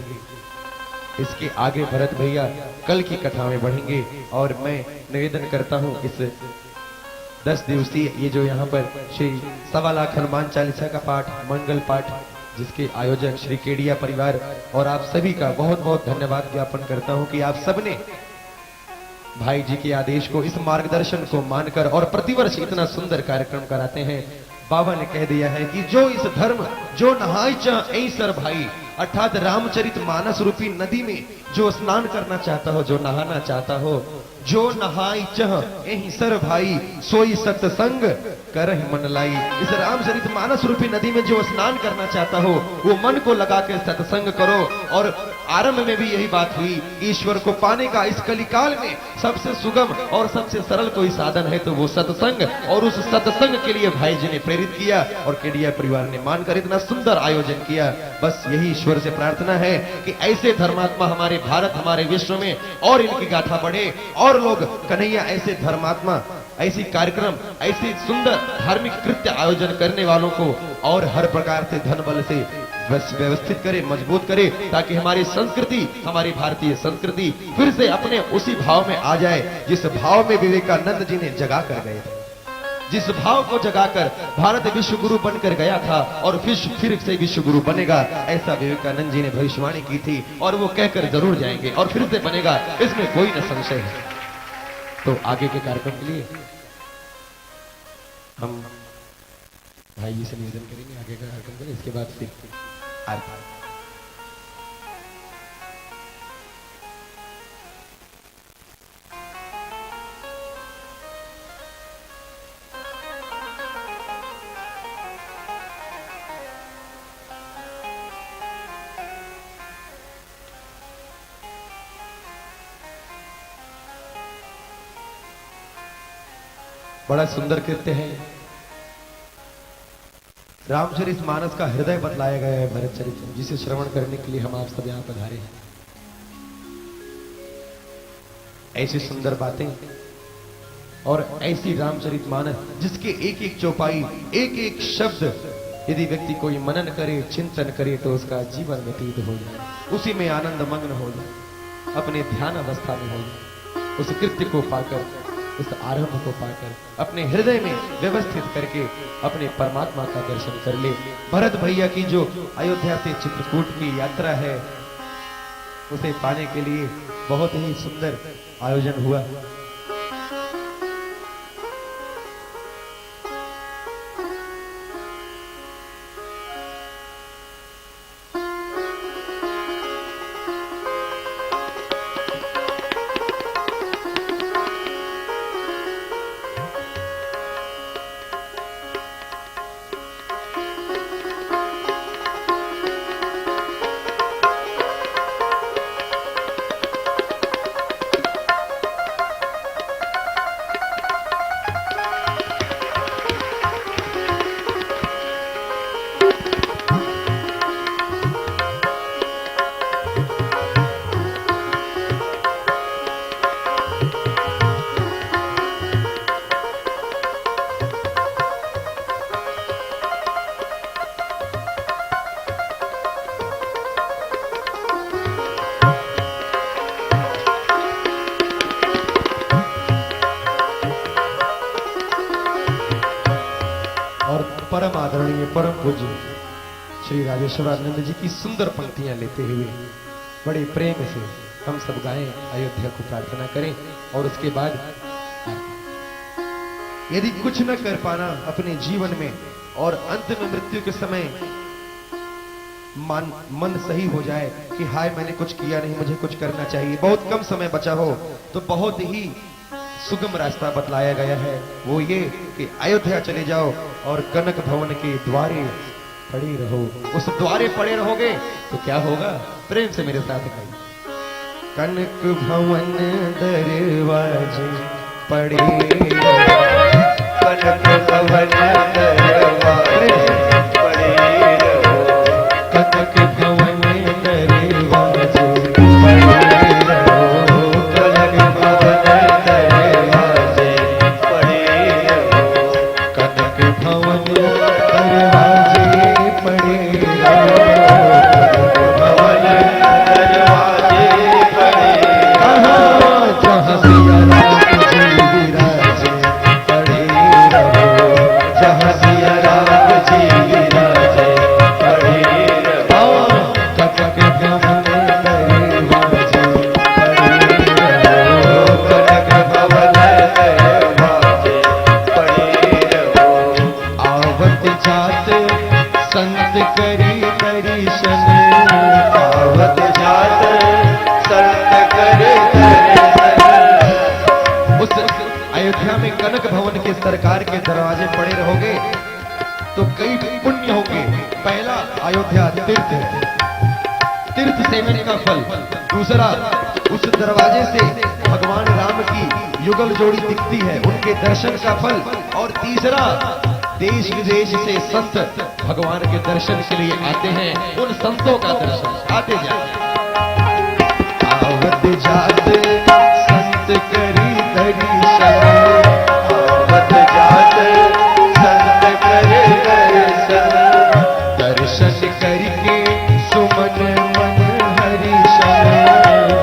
इसके आगे भरत भैया कल की कथा में बढ़ेंगे और मैं निवेदन करता हूं इस 10 दिवसीय ये जो यहाँ पर श्री 1.25 लाख हनुमान चालीसा का पाठ, मंगल पाठ, जिसके आयोजक श्री केडिया परिवार और आप सभी का बहुत बहुत धन्यवाद ज्ञापन करता हूं कि आप सबने भाई जी के आदेश को, इस मार्गदर्शन को मानकर और प्रतिवर्ष इतना सुंदर कार्यक्रम कराते हैं। बाबा ने कह दिया है कि जो इस धर्म जो नहाय चाह ऐ सर भाई, अर्थात रामचरित मानस रूपी नदी में जो स्नान करना चाहता हो, जो नहाना चाहता हो, जो नहाई चह एहि सर भाई सोई सत्संग करहि मन लाई। इस रामचरित मानस रूपी नदी में जो स्नान करना चाहता हो वो मन को लगा के सत्संग करो। और आरंभ में भी यही बात हुई, ईश्वर को पाने का इस कलिकाल में सबसे सुगम और सबसे सरल कोई साधन है तो वो सत्संग, और उस सत्संग के लिए भाई जी ने प्रेरित किया और केडिया परिवार ने मानकर इतना सुंदर आयोजन किया। बस यही ईश्वर से प्रार्थना है कि ऐसे धर्मात्मा हमारे भारत, हमारे विश्व में और इनकी गाथा बढ़े और लोग कन्हैया ऐसे धर्मात्मा, ऐसी कार्यक्रम, ऐसी सुंदर धार्मिक कृत्य आयोजन करने वालों को और हर प्रकार से धन बल से व्यवस्थित करे, मजबूत करे, ताकि हमारी संस्कृति, हमारी भारतीय संस्कृति फिर से अपने उसी भाव में आ जाए जिस भाव में विवेकानंद जी ने जगा कर गए थे, जिस भाव को जगाकर भारत विश्व गुरु बनकर गया था और फिर से विश्व गुरु बनेगा, ऐसा विवेकानंद जी ने भविष्यवाणी की थी और वो कहकर जरूर जाएंगे और फिर से बनेगा, इसमें कोई न संशय है। तो आगे के कार्यक्रम के लिए हम भाई जी से निवेदन करेंगे आगे का कार्यक्रम के लिए, इसके बाद फिर आरती। बड़ा सुंदर कृत्य है, रामचरित मानस का हृदय बतलाया गया है भरत चरित, जिसे श्रवण करने के लिए हम आप सब यहां पधारे हैं। ऐसी सुंदर बातें और ऐसी रामचरित मानस जिसके एक एक चौपाई, एक एक शब्द यदि व्यक्ति कोई मनन करे, चिंतन करे तो उसका जीवन व्यतीत हो जाए, उसी में आनंद मग्न हो जाए, अपने ध्यान अवस्था में हो जाए, उस कृत्य को पाकर, उस आरंभ को पाकर अपने हृदय में व्यवस्थित करके अपने परमात्मा का दर्शन कर ले। भरत भैया की जो अयोध्या से चित्रकूट की यात्रा है उसे पाने के लिए बहुत ही सुंदर आयोजन हुआ। परम आदरणीय परम पूज्य श्री राजेश्वरानंद जी की सुंदर पंक्तियां लेते हुए बड़े प्रेम से हम सब गाएं, अयोध्या को प्रार्थना करें और उसके बाद यदि कुछ न कर पाना अपने जीवन में और अंत में मृत्यु के समय मन सही हो जाए कि हाय मैंने कुछ किया नहीं, मुझे कुछ करना चाहिए, बहुत कम समय बचा हो, तो बहुत ही सुगम रास्ता बतलाया गया है। वो ये कि अयोध्या चले जाओ और कनक भवन के द्वारे पड़े रहो। उस द्वारे पड़े रहोगे तो क्या होगा? प्रेम से मेरे साथ कहिए, कनक भवन दरवाजे पड़े रहो, कनक भवन दरवाजे पड़े रहो, कनक भवन दरवाजे पड़े रहो, कनक भवन दरवाजे पड़े रहो, कनक भवन दरवाजे पड़े रहो, भवन दरवाजे पड़े जहाँ सिया राम जी विराजे पड़े रहो, जहाँ सिया राम जी विराजे पड़े रहो, कनक भवन दरवाजे पड़े रहो, कनक भवन दरवाजे पड़े रहो, आवत जात संत करी दर्शन, आवत जात संत करे दर्शन, उस अयोध्या में कनक भवन के सरकार के दरवाजे पड़े रहोगे तो कई पुण्य होंगे। पहला, अयोध्या तीर्थ है, तीर्थ सेवन का फल। दूसरा, उस दरवाजे से भगवान राम की युगल जोड़ी दिखती है, उनके दर्शन का फल। और तीसरा, देश विदेश से संत भगवान के दर्शन के लिए आते हैं, उन संतों का दर्शन आते जाते। आवत जात संत करी दर्शन, आवत जात संत करे दर्शन, दर्शन करके सुमन मन हरिशन,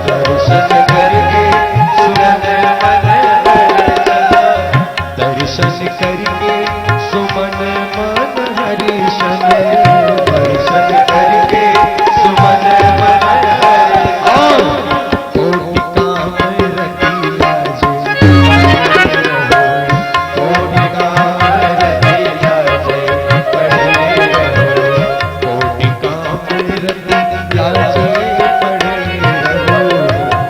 दर्शन करके सुमन मन हरिशन, दर्शन करके सुमन मन हरिशन, दर्शन करके सुमन मन हरिशन, कोटि काम रखिला जे, कोटि काम रखिला जे पड़े रहो, कोटि काम रखिला जे पड़े रहो,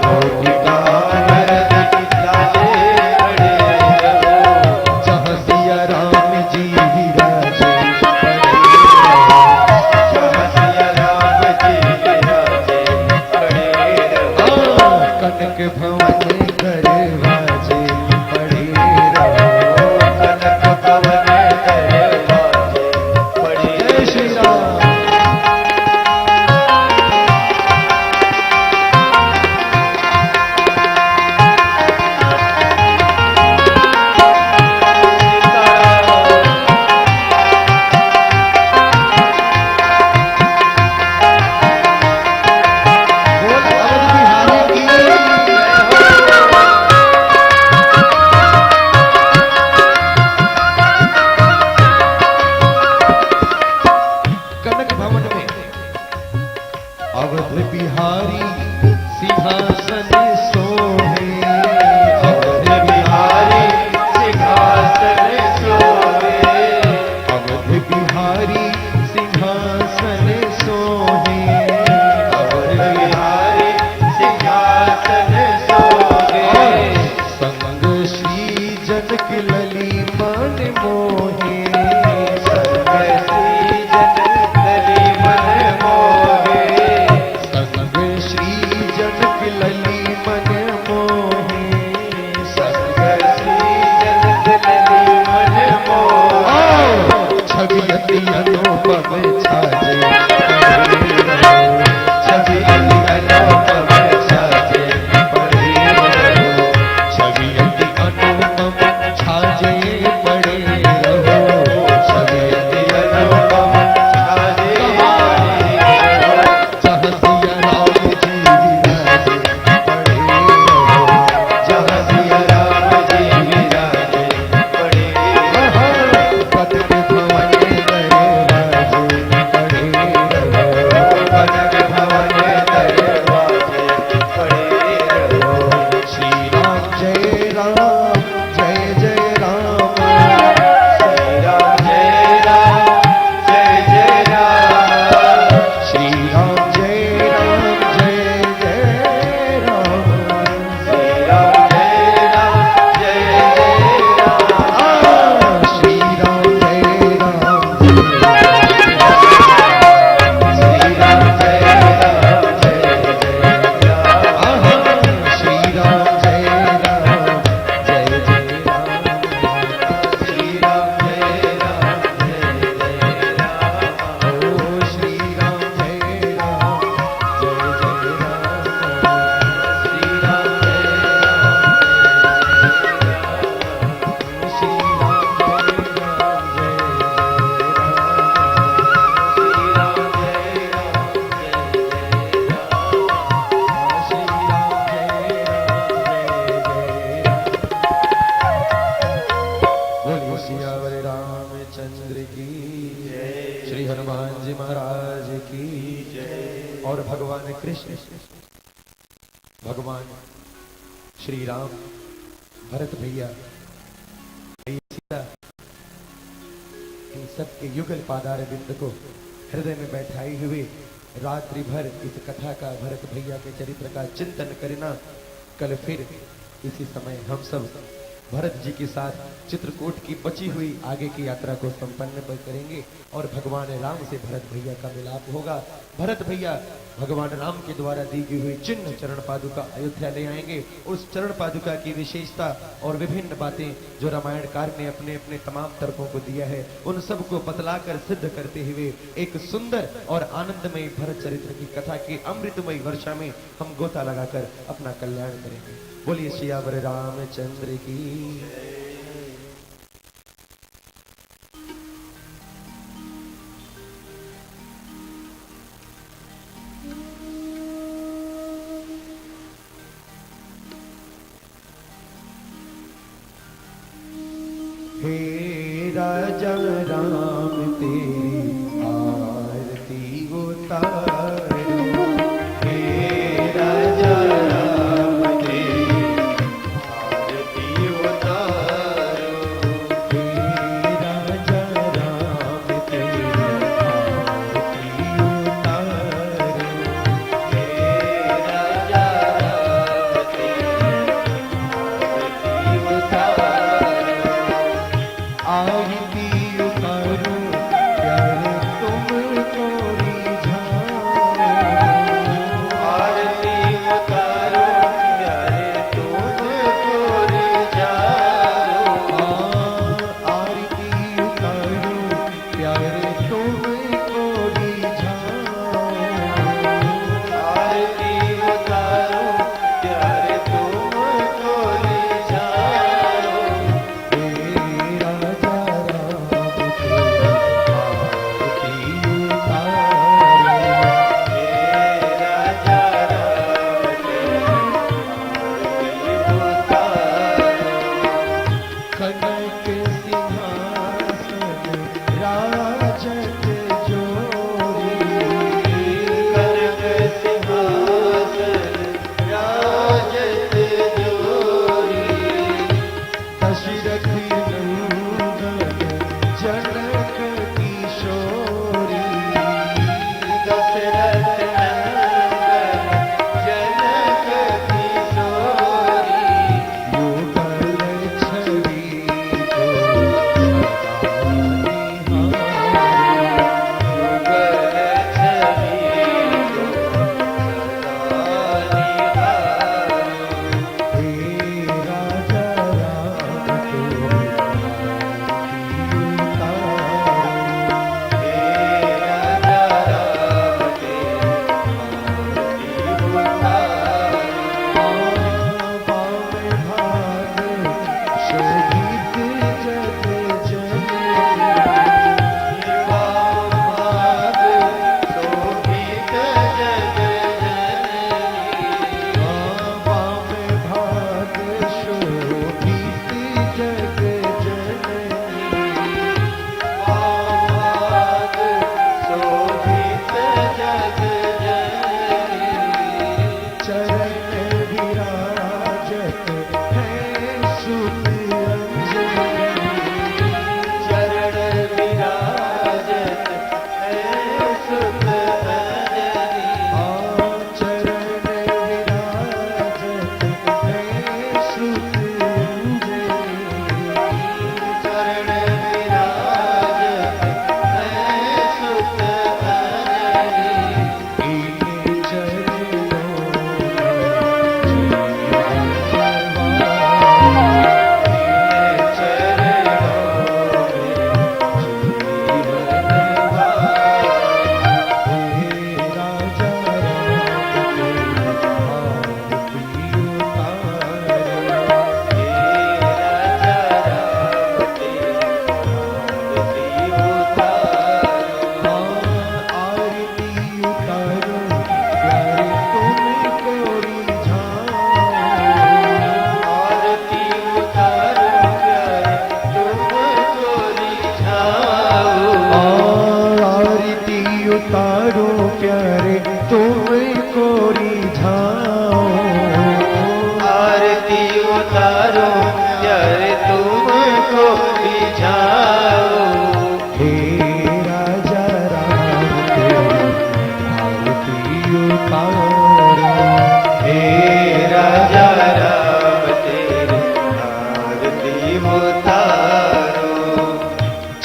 कोटि काम रखिला जे पड़े रहो, जहाँ सिया राम जी विराजे पड़े रहो, जहाँ सिया राम जी विराजे पड़े रहो, कनक भवन दरवाजे पड़े रहो। कनक भवन दरवाजे पड़े जय श्री राम। बोल अवध बिहारी की। कनक भवन में अवध बिहारी सिंहासन सोहे, अवध बिहारी सिंहासन सोहे, अवध बिहारी सिंहासन सोहे, अवध बिहारी सिंहासन सोहे, संग श्री जनक लली मन मोहे, संग श्री जनक लली मन मोहे, संग श्री जनक लली मन मोहे, संग श्री जनक लली मन मोहे, छवि अति अनुपम छाजे छवि अनुपम छाजे पड़े रहो, छवि अति अनुपम छाजे पड़े रहो, सियावर रामचंद्र की जय, श्री हनुमान जी महाराज की जय। और भगवान कृष्ण, भगवान श्री राम, भरत भैया, सीता, इन सबके युगल पादार बिंद को हृदय में बैठाए हुए रात्रि भर इस कथा का, भरत भैया के चरित्र का चिंतन करना। कल फिर इसी समय हम सब भरत जी के साथ चित्रकूट की बची हुई आगे की यात्रा को संपन्न करेंगे और भगवान राम से भरत भैया का मिलाप होगा। भरत भैया भगवान राम के द्वारा दी गई हुई चिन्ह चरण पादुका अयोध्या ले आएंगे। उस चरण पादुका की विशेषता और विभिन्न बातें जो रामायणकार ने अपने अपने तमाम तर्कों को दिया है, उन सबको बतलाकर सिद्ध करते हुए एक सुंदर और आनंदमय भरत चरित्र की कथा की अमृतमय वर्षा में हम गोता लगाकर अपना कल्याण करेंगे। बोलिए सियावर रामचंद्र की। हे राजा राम तेरी आरती उतारो, हे राजा राम तेरी आरती उतारो, हे राजा राम तेरी आरती उतारो, हे राजा राम तेरी आरती उतारो। आरती उतारो प्यारे तुमको रिझाओ, आरती उतारो प्यारे तुमको रिझाओ, आरती उतारो प्यारे तुमको रिझाओ, आरती उतारो प्यारे तुमको रिझाओ। हे राजा राम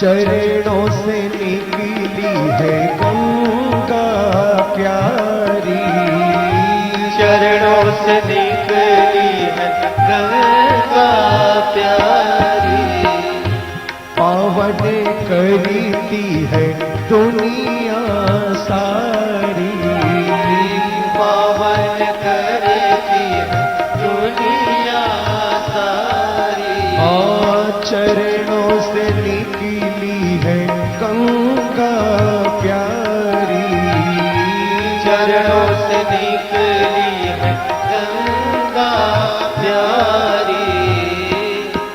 चरणों से निकली है गंगा प्यारी, चरणों से निकली है गंगा प्यारी, पावन करती है दुनिया सारी, पावन करती है दुनिया सारी। चरणों से निकली है गंगा प्यारी, चरणों से निकली है गंगा प्यारी,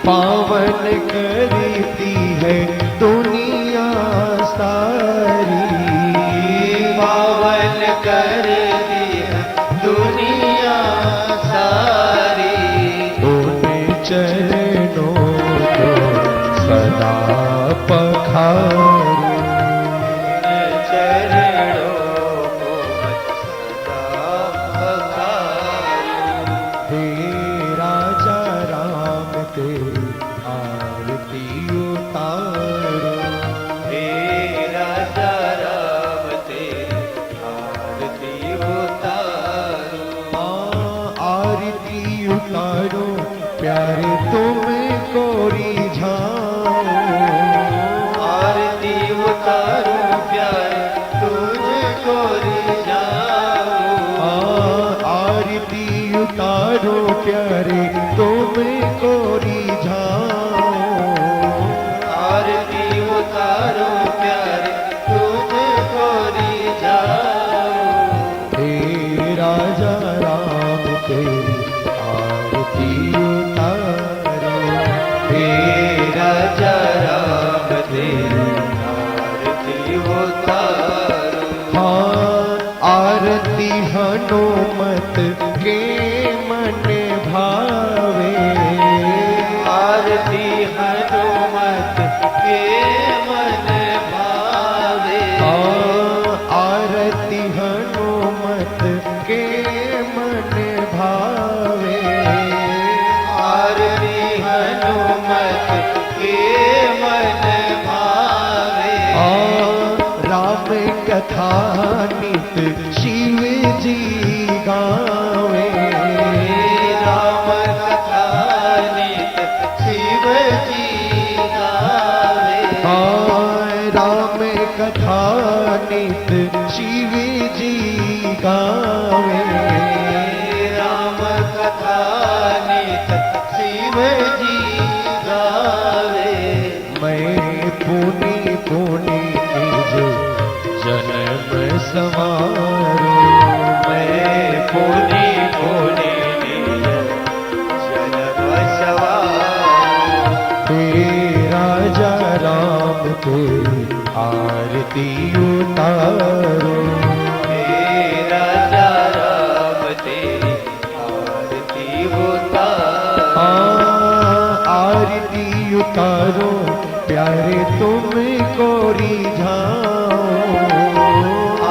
पावन करती है दुनिया सारी, पावन करती है दुनिया सारी। उन चरणों को सदा पखारूं, चरणों को सदा पखारूं। हे राजा राम तेरी आरती उतारो, हे राजा राम तेरी आरती उतारो, आरती उतारो प्यारे तुमको रिझाओ, आरती उतारो प्यारे तुझको रिझाओ, आरती उतारो प्यारे तुमको रिझाओ, आरती उतारो प्यारे तुझको रिझाओ। हे राजा राम तेरी आरती उतारो, हे राजा राम तेरी आरती उतारो, आरती हनुमत के मन भावे, आरती हनुमत के मन भावे, आरती हनुमत के मन भावे, आरती हनुमत के मन भावे, राम कथा नित शिव जी गावे, राम कथा नित शिव जी गावे, राम कथा नित शिव जी गावे, राम कथा नित शिव जी गावे। मैं पुनि पुनि निज जन्म समारो, मैं पुनि पुनि निज जन्म सवारो, हे राजा राम तेरी आरती उतारो, हे राजा राम तेरी आरती उतारो, आरती उतारो प्यारे तुमको रिझाओ,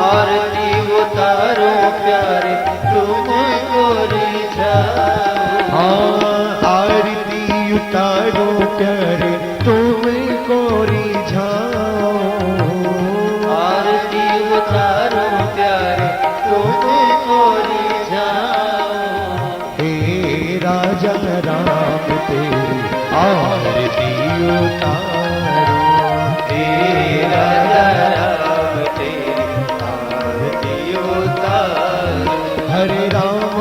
आरती उतारो प्यारे तुमको रिझाओ, आरती उतारो प्यारे तुमको रिझाओ, आरती उतारो प्यारे तुमको रिझाओ। हे राजा राम तेरी आरती उतारो, हे राजा राम तेरी आरती उतारो, हरे राम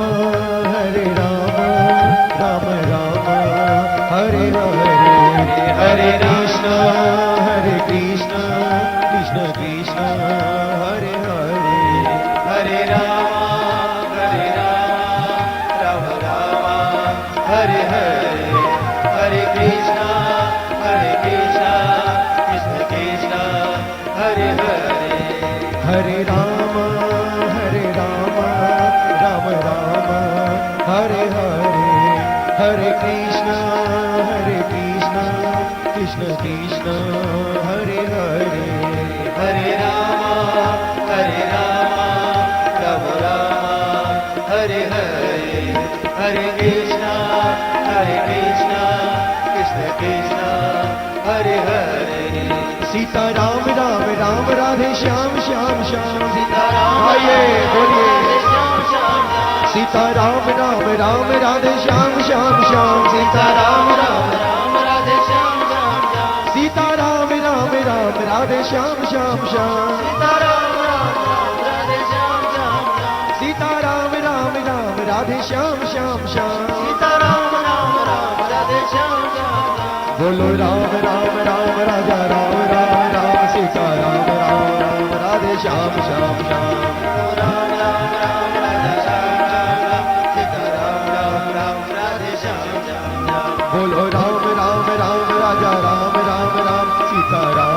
राम राम हरे हरे, हरे कृष्ण कृष्ण कृष्ण हरे हरे, हरे राम राम राम हरे हरे, हरे कृष्ण कृष्ण कृष्ण हरे हरे, हरे राम राम राम हरे हरे, हरे कृष्ण कृष्ण कृष्ण हरे हरे, हरे राम राम राम हरे हरे, हरे कृष्ण कृष्ण कृष्ण कृष्ण हरे हरे सीता राम राम राम राधे श्याम श्याम श्याम सीता राम आइए बोलिए श्याम श्याम श्याम सीता राम राम राम राधे श्याम श्याम श्याम सीता राम राम राम राधे श्याम श्याम श्याम सीता राम राम राम राधे श्याम श्याम श्याम सीता राम राम राम राधे श्याम श्याम श्याम सीता राम राम राम राधे श्याम श्याम श्याम सीता राम राम राम राधे श्याम श्याम श्याम बोलो राम राम राम राजा राम राम राम सीता राम राम राम राधे श्याम श्याम श्याम राम राम राम राधे श्याम श्याम श्याम सीता राम राम राम राधे श्याम श्याम श्याम बोलो राम राम राम राजा राम राम राम सीता राम